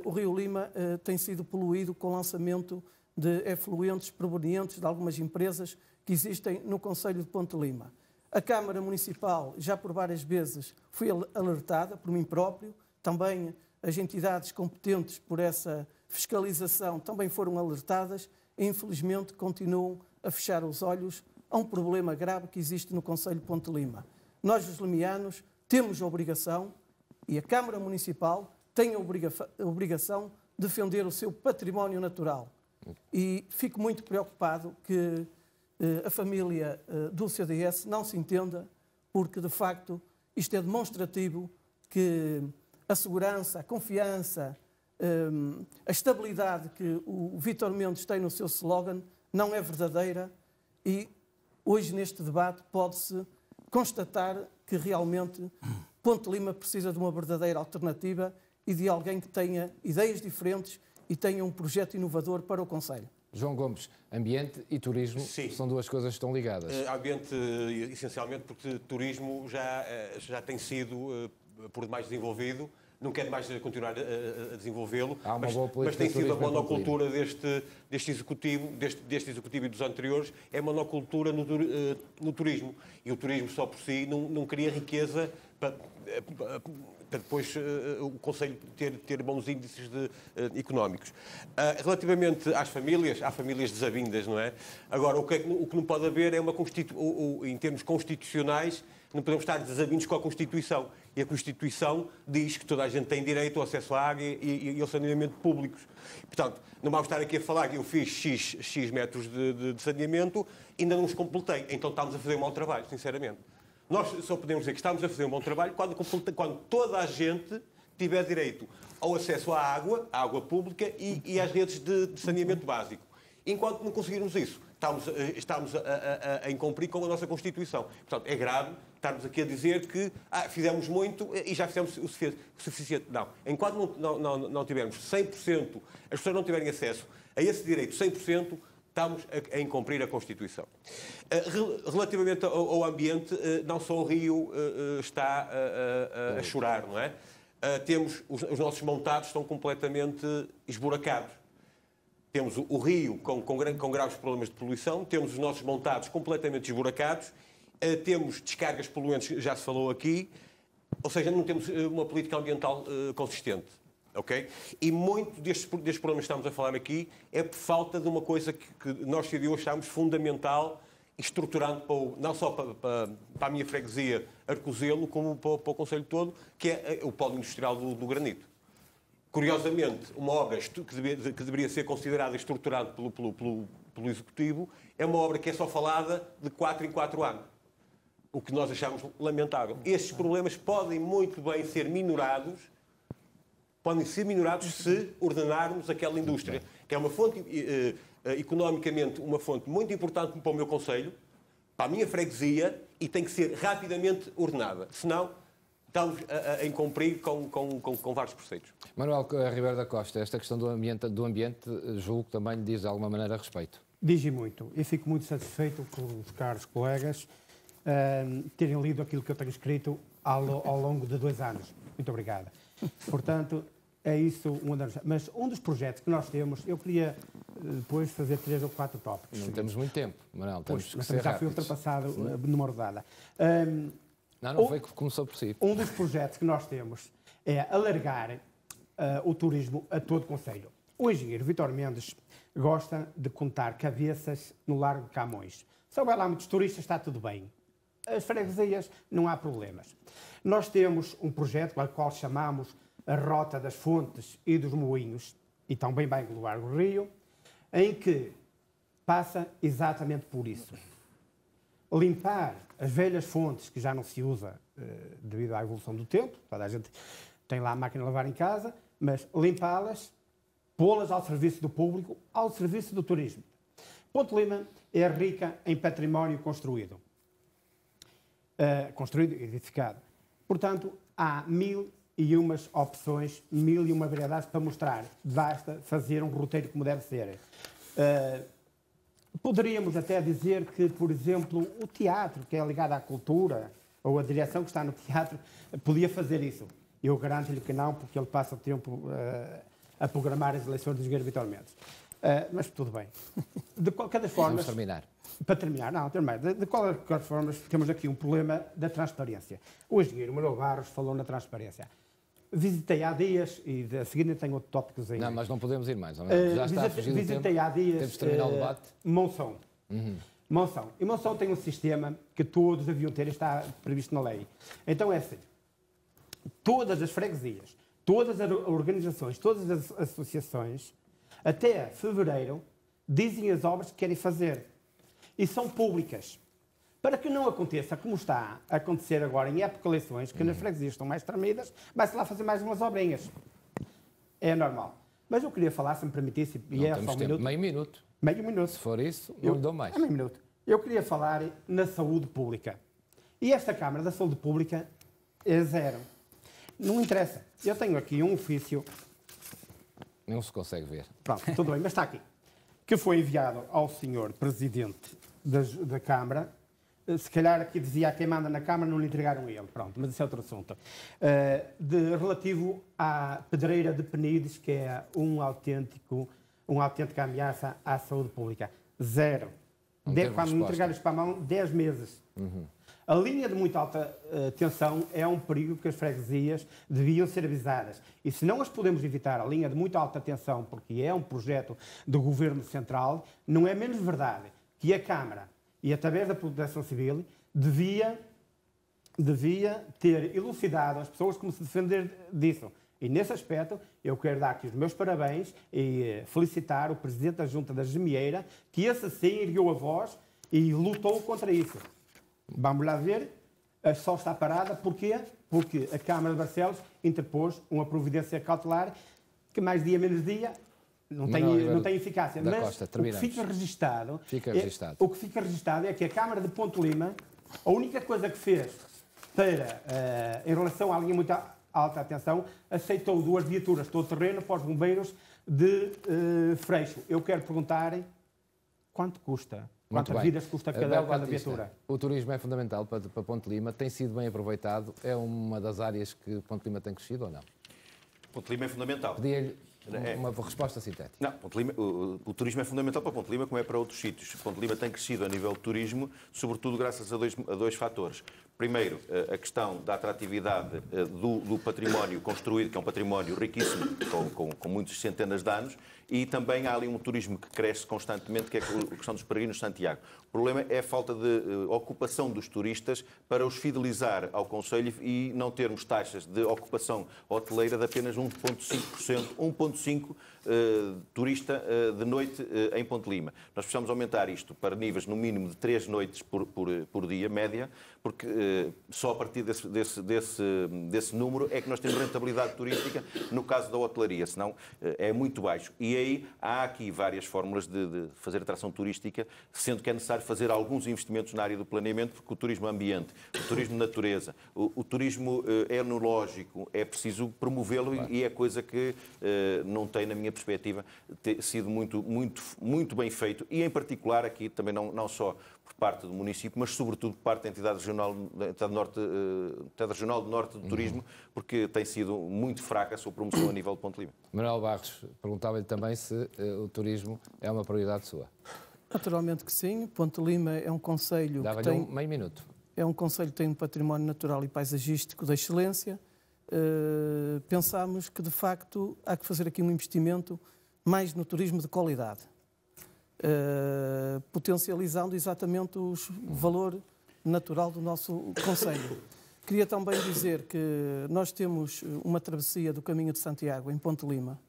o Rio Lima tem sido poluído com o lançamento de efluentes provenientes de algumas empresas que existem no Concelho de Ponte Lima. A Câmara Municipal, já por várias vezes, foi alertada, por mim próprio, também as entidades competentes por essa fiscalização também foram alertadas e, infelizmente, continuam a fechar os olhos a um problema grave que existe no Concelho de Ponte Lima. Nós, os limianos, temos a obrigação, e a Câmara Municipal tem a obrigação de defender o seu património natural. E fico muito preocupado que a família do CDS não se entenda, porque, de facto, isto é demonstrativo que a segurança, a confiança, a estabilidade que o Vítor Mendes tem no seu slogan não é verdadeira e hoje neste debate pode-se constatar que realmente Ponte Lima precisa de uma verdadeira alternativa e de alguém que tenha ideias diferentes e tenha um projeto inovador para o concelho. João Gomes, ambiente e turismo são duas coisas que estão ligadas. Ambiente, essencialmente, porque turismo já tem sido por demais desenvolvido, não quer mais continuar a desenvolvê-lo, mas tem sido a monocultura deste executivo e dos anteriores, é monocultura no turismo. E o turismo só por si não cria riqueza para depois o Conselho ter bons índices económicos. Relativamente às famílias, há famílias desavindas, não é? Agora, o que não pode haver é em termos constitucionais, não podemos estar desavindos com a Constituição. E a Constituição diz que toda a gente tem direito ao acesso à água e ao saneamento públicos. Portanto, não vamos estar aqui a falar que eu fiz X metros de saneamento e ainda não os completei. Então estamos a fazer um mau trabalho, sinceramente. Nós só podemos dizer que estamos a fazer um bom trabalho quando toda a gente tiver direito ao acesso à água pública e às redes de saneamento básico. Enquanto não conseguirmos isso, estamos a incumprir com a nossa Constituição. Portanto, é grave estarmos aqui a dizer que fizemos muito e já fizemos o suficiente. Não. Enquanto não tivermos 100%, as pessoas não tiverem acesso a esse direito 100%, estamos a incumprir a Constituição. Relativamente ao ambiente, não só o Rio está a chorar, não é? Temos os nossos montados estão completamente esburacados. Temos o Rio com graves problemas de poluição, temos os nossos montados completamente esburacados, temos descargas poluentes, já se falou aqui, ou seja, não temos uma política ambiental consistente. Okay? E muito destes problemas que estamos a falar aqui é por falta de uma coisa que nós CDU achamos fundamental e estruturante não só para a minha freguesia Arcozelo, como para o Concelho todo, que é o polo industrial do granito. Curiosamente, uma obra que deveria ser considerada estruturante pelo Executivo é uma obra que é só falada de 4 em 4 anos. O que nós achamos lamentável. Estes problemas podem muito bem ser minorados se ordenarmos aquela indústria, que é uma fonte, economicamente, uma fonte muito importante para o meu concelho, para a minha freguesia, e tem que ser rapidamente ordenada. Senão, estamos a incumprir com vários preceitos. Manuel Ribeiro da Costa, esta questão do ambiente, julgo que também lhe diz de alguma maneira a respeito. Diz muito. Eu fico muito satisfeito por os caros colegas terem lido aquilo que eu tenho escrito ao longo de 2 anos. Muito obrigado. Portanto, é isso. Mas um dos projetos que nós temos, eu queria depois fazer 3 ou 4 tópicos. Não temos muito tempo, Manuel. Temos que ser já foi ultrapassado numa rodada. Não foi que começou por si. Um dos projetos que nós temos é alargar o turismo a todo o concelho. O engenheiro Vítor Mendes gosta de contar cabeças no Largo de Camões. Se houver lá muitos turistas, está tudo bem. As freguesias, não há problemas. Nós temos um projeto ao qual chamamos a Rota das Fontes e dos Moinhos, e também vai englobar o Rio, em que passa exatamente por isso. Limpar as velhas fontes que já não se usa devido à evolução do tempo, toda a gente tem lá a máquina de lavar em casa, mas limpá-las, pô-las ao serviço do público, ao serviço do turismo. Ponte Lima é rica em património construído e edificado. Portanto, há 1001 opções, 1001 variedades para mostrar. Basta fazer um roteiro como deve ser. Poderíamos até dizer que, por exemplo, o teatro, que é ligado à cultura, ou a direção que está no teatro, podia fazer isso. Eu garanto-lhe que não, porque ele passa o tempo a programar as eleições do engenheiro Vítor Mendes. Mas tudo bem. De qualquer forma... Vamos terminar. Para terminar, de qualquer forma, temos aqui um problema da transparência. O engenheiro Manuel Barros falou na transparência. Visitei há dias, e a seguir tenho outro tópicos aí. Não, mas não podemos ir mais. Já está a fugir do tempo. Visitei há dias Temos de terminar o debate. Monção. Monção. E Monção tem um sistema que todos deviam ter, está previsto na lei. Então é assim, todas as freguesias, todas as organizações, todas as associações, até fevereiro, dizem as obras que querem fazer. E são públicas. Para que não aconteça como está a acontecer agora em época de eleições, que nas freguesias estão mais tremidas, vai-se lá fazer mais umas obrinhas. É normal. Mas eu queria falar, se me permitisse, e é só um minuto. Meio minuto. Meio minuto. Se for isso, não lhe dou mais. É meio minuto. Eu queria falar na saúde pública. E esta Câmara da Saúde Pública é zero. Não interessa. Eu tenho aqui um ofício. Não se consegue ver. Pronto, tudo bem, mas está aqui. Que foi enviado ao senhor Presidente da Câmara. Se calhar aqui dizia a quem manda na Câmara, não lhe entregaram a ele. Pronto, mas isso é outro assunto. Relativo à pedreira de Penides, que é uma autêntica ameaça à saúde pública. Zero. Quando me entregaram isto para a mão, 10 meses. A linha de muito alta tensão é um perigo que as freguesias deviam ser avisadas. E se não as podemos evitar, a linha de muito alta tensão, porque é um projeto do Governo Central, não é menos verdade que a Câmara, e através da Proteção Civil, devia ter elucidado as pessoas como se defender disso. E nesse aspecto, eu quero dar aqui os meus parabéns e felicitar o Presidente da Junta da Gemieira, que esse sim ergueu a voz e lutou contra isso. Vamos lá ver, a só está parada, porquê? Porque a Câmara de Barcelos interpôs uma providência cautelar que mais dia menos dia não tem eficácia. Mas o que fica registado, o que fica registado é que a Câmara de Ponte Lima, a única coisa que fez para, em relação à linha muito alta tensão, aceitou 2 viaturas todo-terreno para os bombeiros de Freixo. Eu quero perguntar quanto custa? Quantas vidas custa cada viatura? O turismo é fundamental para Ponte Lima, tem sido bem aproveitado, é uma das áreas que Ponte Lima tem crescido ou não? Ponte Lima é fundamental. Pedia-lhe uma resposta sintética. Não, o turismo é fundamental para Ponte Lima, como é para outros sítios. Ponte Lima tem crescido a nível de turismo, sobretudo graças a dois fatores. Primeiro, a questão da atratividade do património construído, que é um património riquíssimo, com muitas centenas de anos, e também há ali um turismo que cresce constantemente, que é a questão dos peregrinos de Santiago. O problema é a falta de ocupação dos turistas para os fidelizar ao Conselho e não termos taxas de ocupação hoteleira de apenas 1,5%, 1,5% turista de noite em Ponte Lima. Nós precisamos aumentar isto para níveis no mínimo de 3 noites por dia, média, porque só a partir desse número é que nós temos rentabilidade turística no caso da hotelaria, senão é muito baixo. E aí há aqui várias fórmulas de fazer atração turística, sendo que é necessário fazer alguns investimentos na área do planeamento, porque o turismo ambiente, o turismo natureza, o turismo enológico, é preciso promovê-lo e é coisa que não tem, na minha perspectiva, sido muito bem feito, e em particular aqui também não só por parte do município, mas sobretudo por parte da entidade regional, do Norte do Turismo, porque tem sido muito fraca a sua promoção a nível de Ponte Lima. Manuel Barros, perguntava-lhe também se o turismo é uma prioridade sua. Naturalmente que sim. Ponte Lima é um concelho que tem... meio minuto. É um concelho que tem um património natural e paisagístico de excelência. Pensámos que, de facto, há que fazer aqui um investimento mais no turismo de qualidade, potencializando exatamente o valor natural do nosso concelho. Queria também dizer que nós temos uma travessia do Caminho de Santiago em Ponte Lima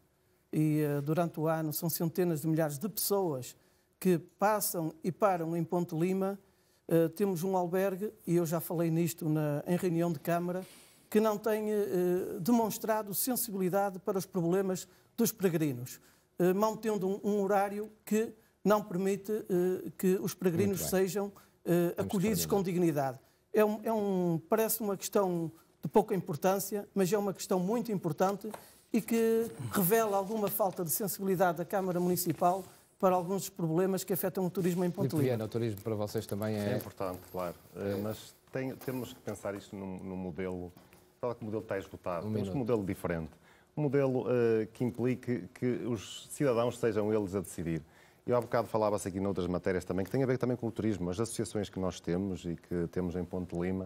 e durante o ano são centenas de milhares de pessoas que passam e param em Ponte Lima. Temos um albergue, e eu já falei nisto em reunião de Câmara, que não tem demonstrado sensibilidade para os problemas dos peregrinos, mantendo um horário que não permite que os peregrinos sejam acolhidos com dignidade. Parece uma questão de pouca importância, mas é uma questão muito importante e que revela alguma falta de sensibilidade da Câmara Municipal para alguns dos problemas que afetam o turismo em Ponte Lima. O turismo para vocês também é importante, claro, mas temos que pensar isto num modelo. Fala que o modelo está esgotado. Temos um modelo diferente. Um modelo que implique que os cidadãos sejam eles a decidir. Eu há bocado falava-se aqui noutras matérias também, que tem a ver também com o turismo. As associações que nós temos e que temos em Ponte Lima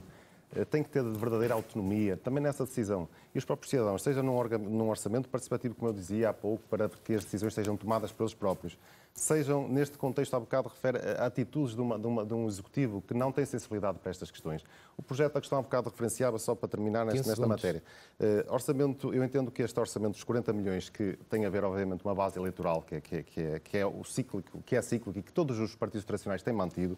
têm que ter de verdadeira autonomia também nessa decisão. E os próprios cidadãos, seja num orçamento participativo, como eu dizia há pouco, para que as decisões sejam tomadas pelos próprios. sejam, neste contexto, há bocado refere a atitudes de um executivo que não tem sensibilidade para estas questões. O projeto da questão há bocado referenciava, só para terminar nesta matéria. Orçamento, eu entendo que este orçamento dos 40 milhões, que tem a ver, obviamente, uma base eleitoral, que é o cíclico, que é cíclico e que todos os partidos tradicionais têm mantido,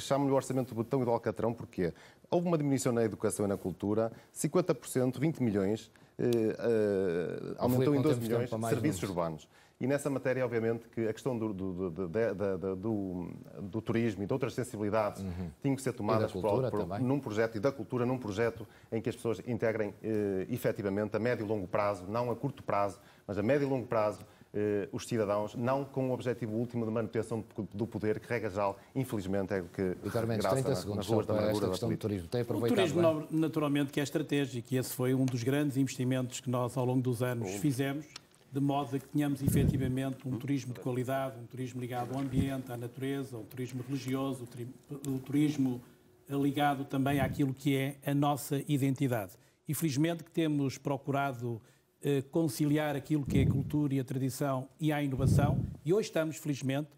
chamo-lhe o orçamento de botão e do alcatrão, porque houve uma diminuição na educação e na cultura, 50%, 20 milhões, aumentou em 12 milhões serviços urbanos. E nessa matéria, obviamente, que a questão do turismo e de outras sensibilidades tinham que ser tomadas num projeto, e da cultura, num projeto em que as pessoas integrem efetivamente a médio e longo prazo, não a curto prazo, mas a médio e longo prazo, os cidadãos, não com o objetivo último de manutenção do poder, que, regra geral, infelizmente, é o que graça nas ruas da amargura da política. O turismo, naturalmente, que é estratégico, e esse foi um dos grandes investimentos que nós, ao longo dos anos, fizemos, de modo a que tenhamos efetivamente um turismo de qualidade, um turismo ligado ao ambiente, à natureza, um turismo religioso, o turismo ligado também àquilo que é a nossa identidade. E felizmente que temos procurado conciliar aquilo que é a cultura e a tradição e a inovação, e hoje estamos, felizmente,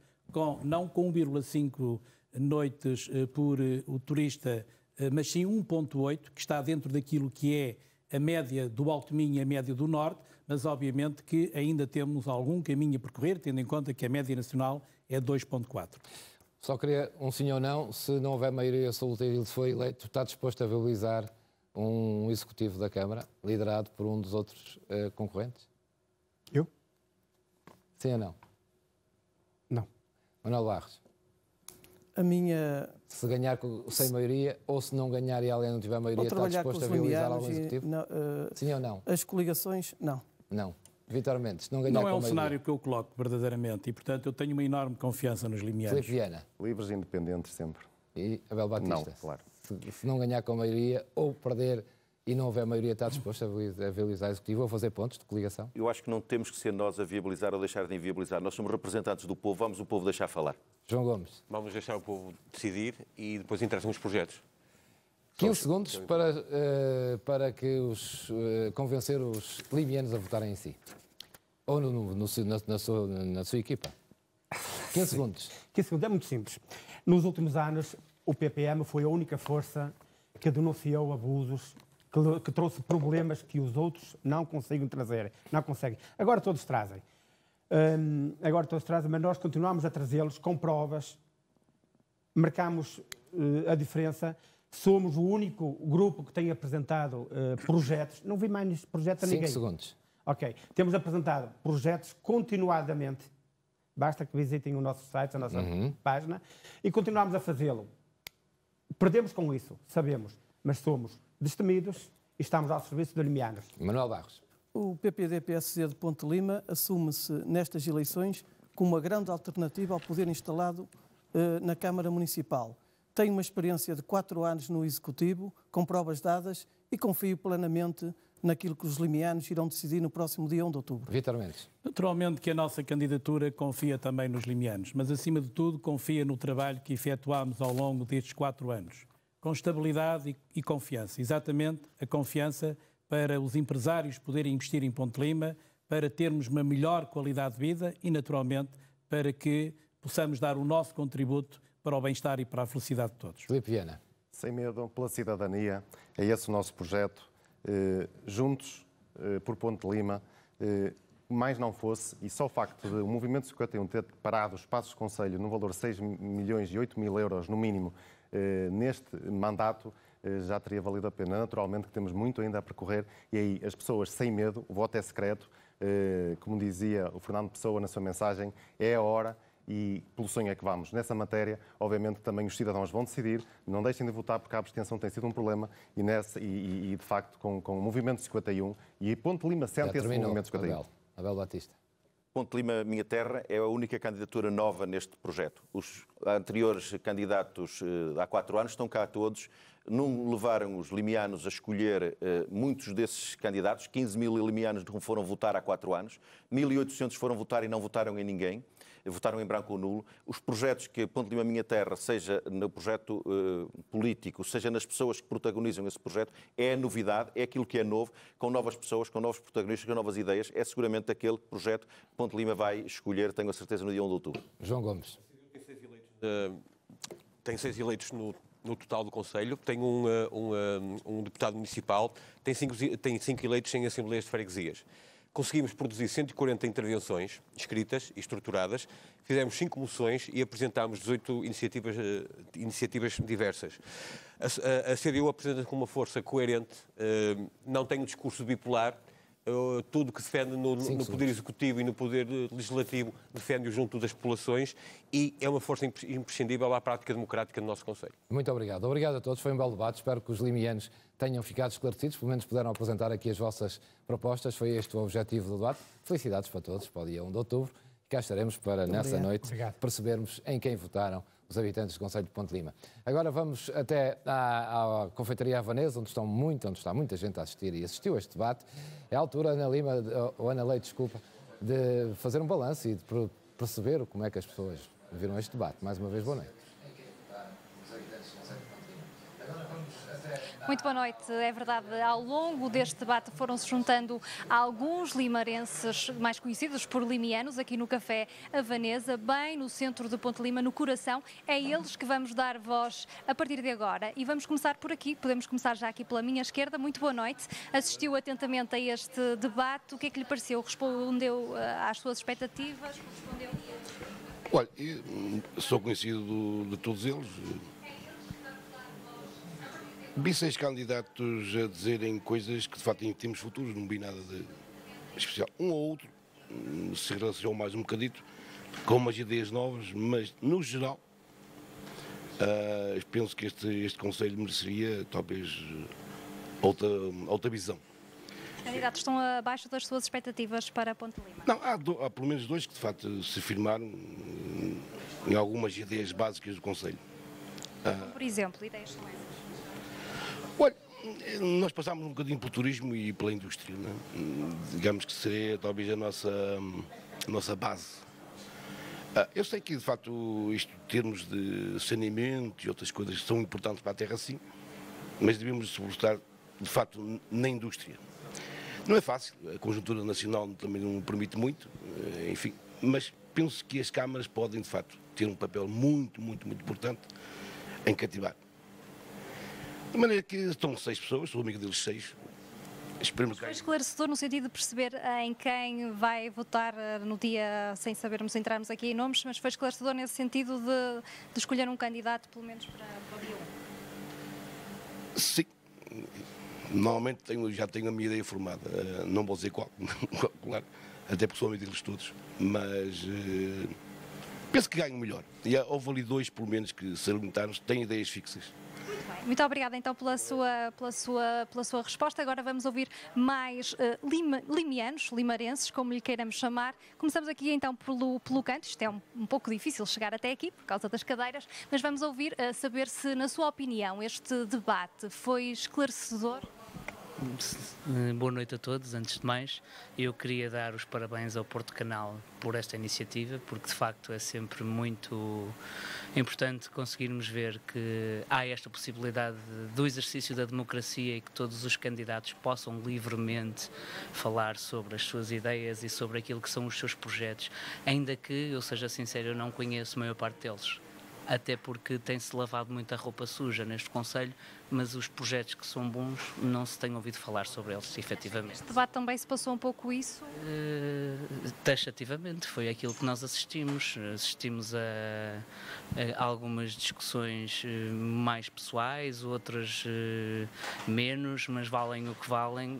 não com 1,5 noites por o turista, mas sim 1,8, que está dentro daquilo que é a média do Alto Minho e a média do Norte, mas obviamente que ainda temos algum caminho a percorrer, tendo em conta que a média nacional é 2,4. Só queria um sim ou não, se não houver maioria absoluta e ele foi eleito, está disposto a viabilizar um executivo da Câmara, liderado por um dos outros concorrentes? Eu? Sim ou não? Não. Manuel Barros? A minha... Se ganhar sem maioria, ou se não ganhar e alguém não tiver maioria, está disposto a viabilizar algum executivo? Sim ou não? As coligações, não. Não. Vítor Mendes, se não ganhar não é um maioria. cenário que eu coloco verdadeiramente e, portanto, eu tenho uma enorme confiança nos limianos. Filipe Viana? Livres e independentes sempre. E Abel Batista? Não, claro. Se não ganhar com a maioria ou perder e não houver maioria, está disposto a viabilizar o executivo ou a fazer pontos de coligação? Eu acho que não temos que ser nós a viabilizar ou deixar de inviabilizar. Nós somos representantes do povo, vamos o povo deixar falar. João Gomes. Vamos deixar o povo decidir e depois interessam os projetos. 15 segundos para que convencer os limianos a votarem em si. Ou na sua equipa. 15 segundos. 15 segundos, é muito simples. Nos últimos anos, o PPM foi a única força que denunciou abusos, que trouxe problemas que os outros não conseguem trazer. Não conseguem. Agora todos trazem. Mas nós continuamos a trazê-los com provas. Marcamos a diferença. Somos o único grupo que tem apresentado projetos. Não vi mais projetos a ninguém. 5 segundos. Ok. Temos apresentado projetos continuadamente. Basta que visitem o nosso site, a nossa página, e continuamos a fazê-lo. Perdemos com isso, sabemos, mas somos destemidos e estamos ao serviço dos limianos. Manuel Barros. O PPD-PSD de Ponte Lima assume-se nestas eleições como uma grande alternativa ao poder instalado na Câmara Municipal. Tenho uma experiência de 4 anos no Executivo, com provas dadas, e confio plenamente naquilo que os limianos irão decidir no próximo dia 1 de outubro. Vítor Mendes. Naturalmente que a nossa candidatura confia também nos limianos, mas acima de tudo confia no trabalho que efetuámos ao longo destes 4 anos, com estabilidade e confiança. Exatamente a confiança para os empresários poderem investir em Ponte Lima, para termos uma melhor qualidade de vida e, naturalmente, para que possamos dar o nosso contributo para o bem-estar e para a felicidade de todos. Filipe Viana. Sem medo, pela cidadania, é esse o nosso projeto. Juntos, por Ponte Lima, mais não fosse, e só o facto de o Movimento 51 ter parado os passos de conselho no valor de 6 milhões e 8 mil euros, no mínimo, neste mandato, já teria valido a pena. Naturalmente que temos muito ainda a percorrer, e aí as pessoas, sem medo, o voto é secreto, como dizia o Fernando Pessoa na sua mensagem, é a hora. E pelo sonho é que vamos. Nessa matéria, obviamente, também os cidadãos vão decidir. Não deixem de votar, porque a abstenção tem sido um problema. E de facto, com o Movimento 51, e Ponte Lima sente esse Movimento 51. Abel Batista. Ponte Lima, minha terra, é a única candidatura nova neste projeto. Os anteriores candidatos há 4 anos estão cá todos. Não levaram os limianos a escolher muitos desses candidatos. 15 mil limianos não foram votar há 4 anos. 1.800 foram votar e não votaram em ninguém. votaram em branco ou nulo. Os projetos que Ponte Lima Minha Terra, seja no projeto político, seja nas pessoas que protagonizam esse projeto, é a novidade, é aquilo que é novo, com novas pessoas, com novos protagonistas, com novas ideias. É seguramente aquele projeto que Ponte Lima vai escolher, tenho a certeza, no dia 1 de outubro. João Gomes. Tem 6 eleitos no total do Conselho, tem um deputado municipal, tem 5 eleitos em assembleias de freguesias. Conseguimos produzir 140 intervenções escritas e estruturadas, fizemos 5 moções e apresentámos 18 iniciativas diversas. A CDU apresenta-se com uma força coerente, não tem um discurso bipolar, tudo que defende no Poder Executivo e no Poder Legislativo defende-o junto das populações e é uma força imprescindível à prática democrática do nosso Conselho. Muito obrigado. Obrigado a todos. Foi um belo debate. Espero que os limianos tenham ficado esclarecidos, pelo menos puderam apresentar aqui as vossas propostas. Foi este o objetivo do debate. Felicidades para todos para o dia 1 de outubro. E cá estaremos para, nessa noite, percebermos em quem votaram os habitantes do Conselho de Ponte Lima. Agora vamos até à Confeitaria Havanesa, onde está muita gente a assistir e assistiu a este debate. É a altura, Ana Leite, desculpa, de fazer um balanço e de perceber como é que as pessoas viram este debate. Mais uma vez, boa noite. Muito boa noite. É verdade, ao longo deste debate foram-se juntando alguns limarenses mais conhecidos por limianos aqui no Café Havanesa, bem no centro de Ponte Lima, no coração. É eles que vamos dar voz a partir de agora. E vamos começar por aqui. Podemos começar já aqui pela minha esquerda. Muito boa noite. Assistiu atentamente a este debate. O que é que lhe pareceu? Respondeu às suas expectativas? Respondeu? Olha, eu sou conhecido de todos eles. Vi 6 candidatos a dizerem coisas que de facto em termos futuros não vi nada de especial. Um ou outro se relacionou mais um bocadito com umas ideias novas, mas no geral penso que este Conselho mereceria talvez outra visão. Os candidatos estão abaixo das suas expectativas para Ponte Lima? Não, há pelo menos 2 que de facto se firmaram em algumas ideias básicas do Conselho. Por exemplo, ideias são essas? Olha, nós passámos um bocadinho pelo turismo e pela indústria, não é? Digamos que seria talvez a nossa base. Eu sei que de facto isto, termos de saneamento e outras coisas são importantes para a terra, sim, mas devemos sobressaltar de facto na indústria. Não é fácil, a conjuntura nacional também não permite muito, enfim, mas penso que as câmaras podem de facto ter um papel muito importante em cativar. De maneira que estão 6 pessoas, sou amigo deles 6. Esperemos que... Foi esclarecedor no sentido de perceber em quem vai votar no dia, sem sabermos entrarmos aqui em nomes, mas foi esclarecedor nesse sentido de escolher um candidato, pelo menos para o dia 1. Sim. Normalmente já tenho a minha ideia formada. Não vou dizer qual, claro, até porque sou amigo deles todos, mas penso que ganho melhor. E houve ali 2, pelo menos, que se alimentaram, têm ideias fixas. Muito obrigada então pela sua resposta. Agora vamos ouvir mais limianos, limarenses, como lhe queiramos chamar. Começamos aqui então pelo canto. Isto é um pouco difícil chegar até aqui por causa das cadeiras, mas vamos ouvir, saber se, na sua opinião, este debate foi esclarecedor. Boa noite a todos. Antes de mais, eu queria dar os parabéns ao Porto Canal por esta iniciativa, porque de facto é sempre muito importante conseguirmos ver que há esta possibilidade do exercício da democracia e que todos os candidatos possam livremente falar sobre as suas ideias e sobre aquilo que são os seus projetos, ainda que, eu seja sincero, eu não conheço a maior parte deles. Até porque tem-se lavado muita roupa suja neste Conselho, mas os projetos que são bons não se tem ouvido falar sobre eles, efetivamente. Este debate também se passou um pouco isso? Taxativamente, foi aquilo que nós assistimos. Assistimos a algumas discussões mais pessoais, outras menos, mas valem o que valem.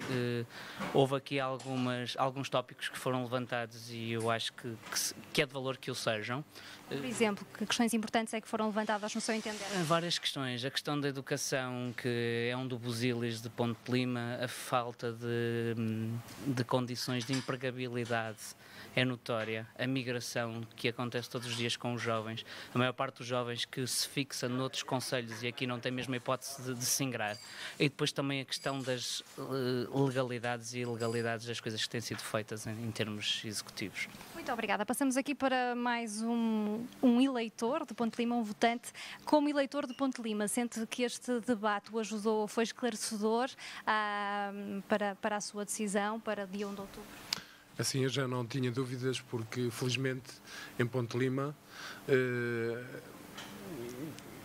Houve aqui alguns tópicos que foram levantados e eu acho que é de valor que o sejam. Por exemplo, que questões importantes é que foram levantadas no seu entender? Várias questões. A questão da educação, que é um do busilis de Ponte Lima, a falta de condições de empregabilidade é notória a migração que acontece todos os dias com os jovens. A maior parte dos jovens que se fixa noutros concelhos e aqui não tem mesmo a hipótese de se ingrar. E depois também a questão das legalidades e ilegalidades das coisas que têm sido feitas em termos executivos. Muito obrigada. Passamos aqui para mais um eleitor de Ponte Lima, um votante. Como eleitor de Ponte Lima, sente que este debate o ajudou, foi esclarecedor para a sua decisão para dia 1 de outubro? Assim, eu já não tinha dúvidas porque, felizmente, em Ponte Lima,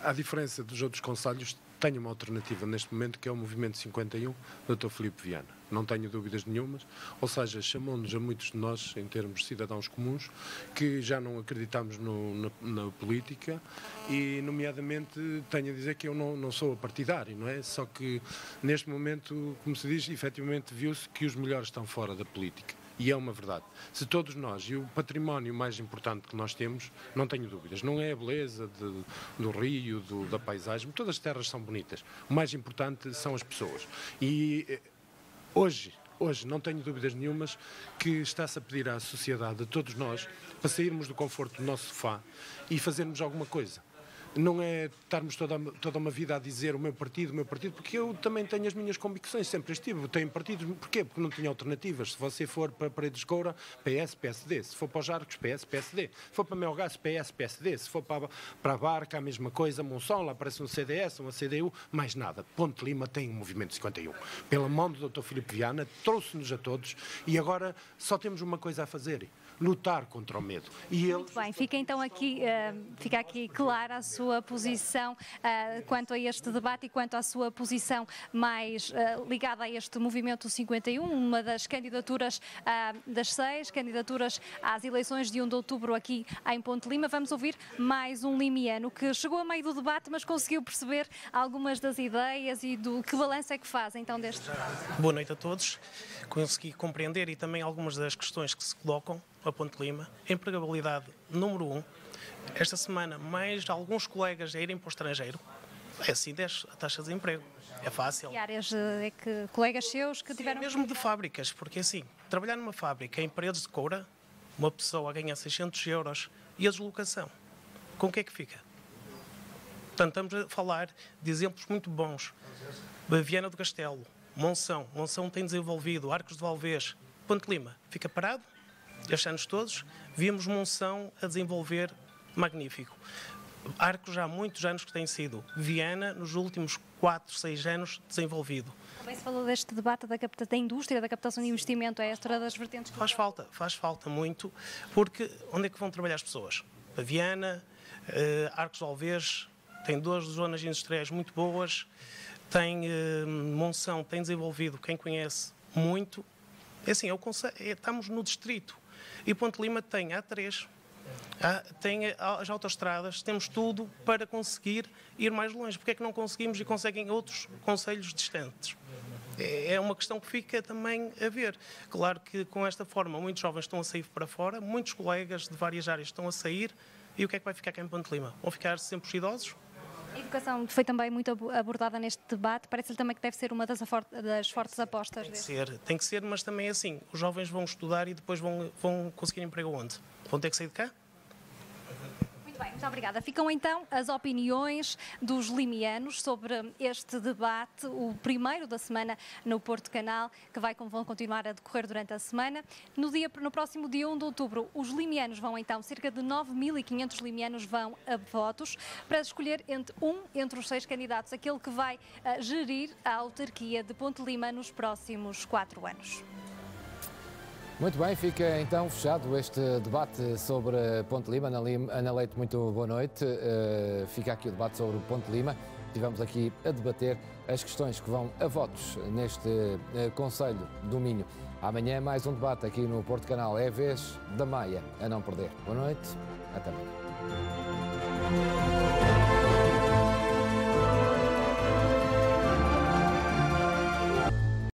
à diferença dos outros concelhos, tenho uma alternativa neste momento, que é o Movimento 51 do Dr. Filipe Viana. Não tenho dúvidas nenhumas, ou seja, chamou-nos a muitos de nós, em termos de cidadãos comuns, que já não acreditamos na política e, nomeadamente, tenho a dizer que eu não sou partidário, não é? Só que, neste momento, como se diz, efetivamente viu-se que os melhores estão fora da política. E é uma verdade. Se todos nós, e o património mais importante que nós temos, não tenho dúvidas, não é a beleza do rio, da paisagem, todas as terras são bonitas. O mais importante são as pessoas. E hoje não tenho dúvidas nenhumas que está-se a pedir à sociedade, a todos nós, para sairmos do conforto do nosso sofá e fazermos alguma coisa. Não é estarmos toda uma vida a dizer o meu partido, porque eu também tenho as minhas convicções, sempre estive. Tenho partidos, porquê? Porque não tinha alternativas. Se você for para Paredes de Coura, PS, PSD. Se for para os Arcos, PS, PSD. Se for para Melgaço, PS, PSD. Se for para a Barca, a mesma coisa. Monção, lá aparece um CDS, uma CDU, mais nada. Ponte Lima tem um Movimento 51. Pela mão do Dr. Filipe Viana, trouxe-nos a todos e agora só temos uma coisa a fazer: lutar contra o medo. Muito bem, fica aqui clara a sua posição quanto a este debate e quanto à sua posição mais ligada a este Movimento 51, uma das candidaturas das 6 candidaturas às eleições de 1 de outubro aqui em Ponte Lima. Vamos ouvir mais um limiano que chegou a meio do debate, mas conseguiu perceber algumas das ideias e do que balanço é que faz então deste debate. Boa noite a todos. Consegui compreender e também algumas das questões que se colocam a Ponte Lima. Empregabilidade número 1. Esta semana, mais alguns colegas a irem para o estrangeiro. É assim, desce a taxa de desemprego. É fácil. Que áreas é que colegas seus que tiveram... Mesmo de fábricas, porque assim, trabalhar numa fábrica em Paredes de Coura, uma pessoa ganha 600 euros e a deslocação, com o que é que fica? Portanto, estamos a falar de exemplos muito bons. Viana do Castelo, Monção tem desenvolvido, Arcos de Valdevez, Ponte Lima, fica parado? Estes anos todos, víamos Monção a desenvolver magnífico. Arcos já há muitos anos que tem sido. Viana, nos últimos 4, 6 anos, desenvolvido. Também se falou deste debate da indústria, da captação de investimento, é esta das vertentes. Faz falta muito, porque onde é que vão trabalhar as pessoas? A Viana, Arcos de Valdevez, tem 2 zonas industriais muito boas, tem Monção, tem desenvolvido, quem conhece, muito. É assim, estamos no distrito. E Ponte Lima tem A3, tem as autoestradas, temos tudo para conseguir ir mais longe. Porque é que não conseguimos e conseguem outros concelhos distantes? É uma questão que fica também a ver. Claro que com esta forma muitos jovens estão a sair para fora, muitos colegas de várias áreas estão a sair, e o que é que vai ficar cá em Ponte Lima? Vão ficar sempre os idosos? A educação foi também muito abordada neste debate. Parece-lhe também que deve ser uma das fortes apostas. Tem que ser, mas também é assim. Os jovens vão estudar e depois vão conseguir emprego onde? Vão ter que sair de cá? Muito bem, muito obrigada. Ficam então as opiniões dos limianos sobre este debate, o primeiro da semana no Porto Canal, que vão continuar a decorrer durante a semana. No próximo dia 1 de outubro, os limianos vão então, cerca de 9.500 limianos vão a votos para escolher entre os 6 candidatos, aquele que vai gerir a autarquia de Ponte Lima nos próximos 4 anos. Muito bem, fica então fechado este debate sobre Ponte Lima. Ana Leite, muito boa noite. Fica aqui o debate sobre Ponte Lima. Estivemos aqui a debater as questões que vão a votos neste Conselho do Minho. Amanhã mais um debate aqui no Porto Canal. É a vez da Maia a não perder. Boa noite, até amanhã.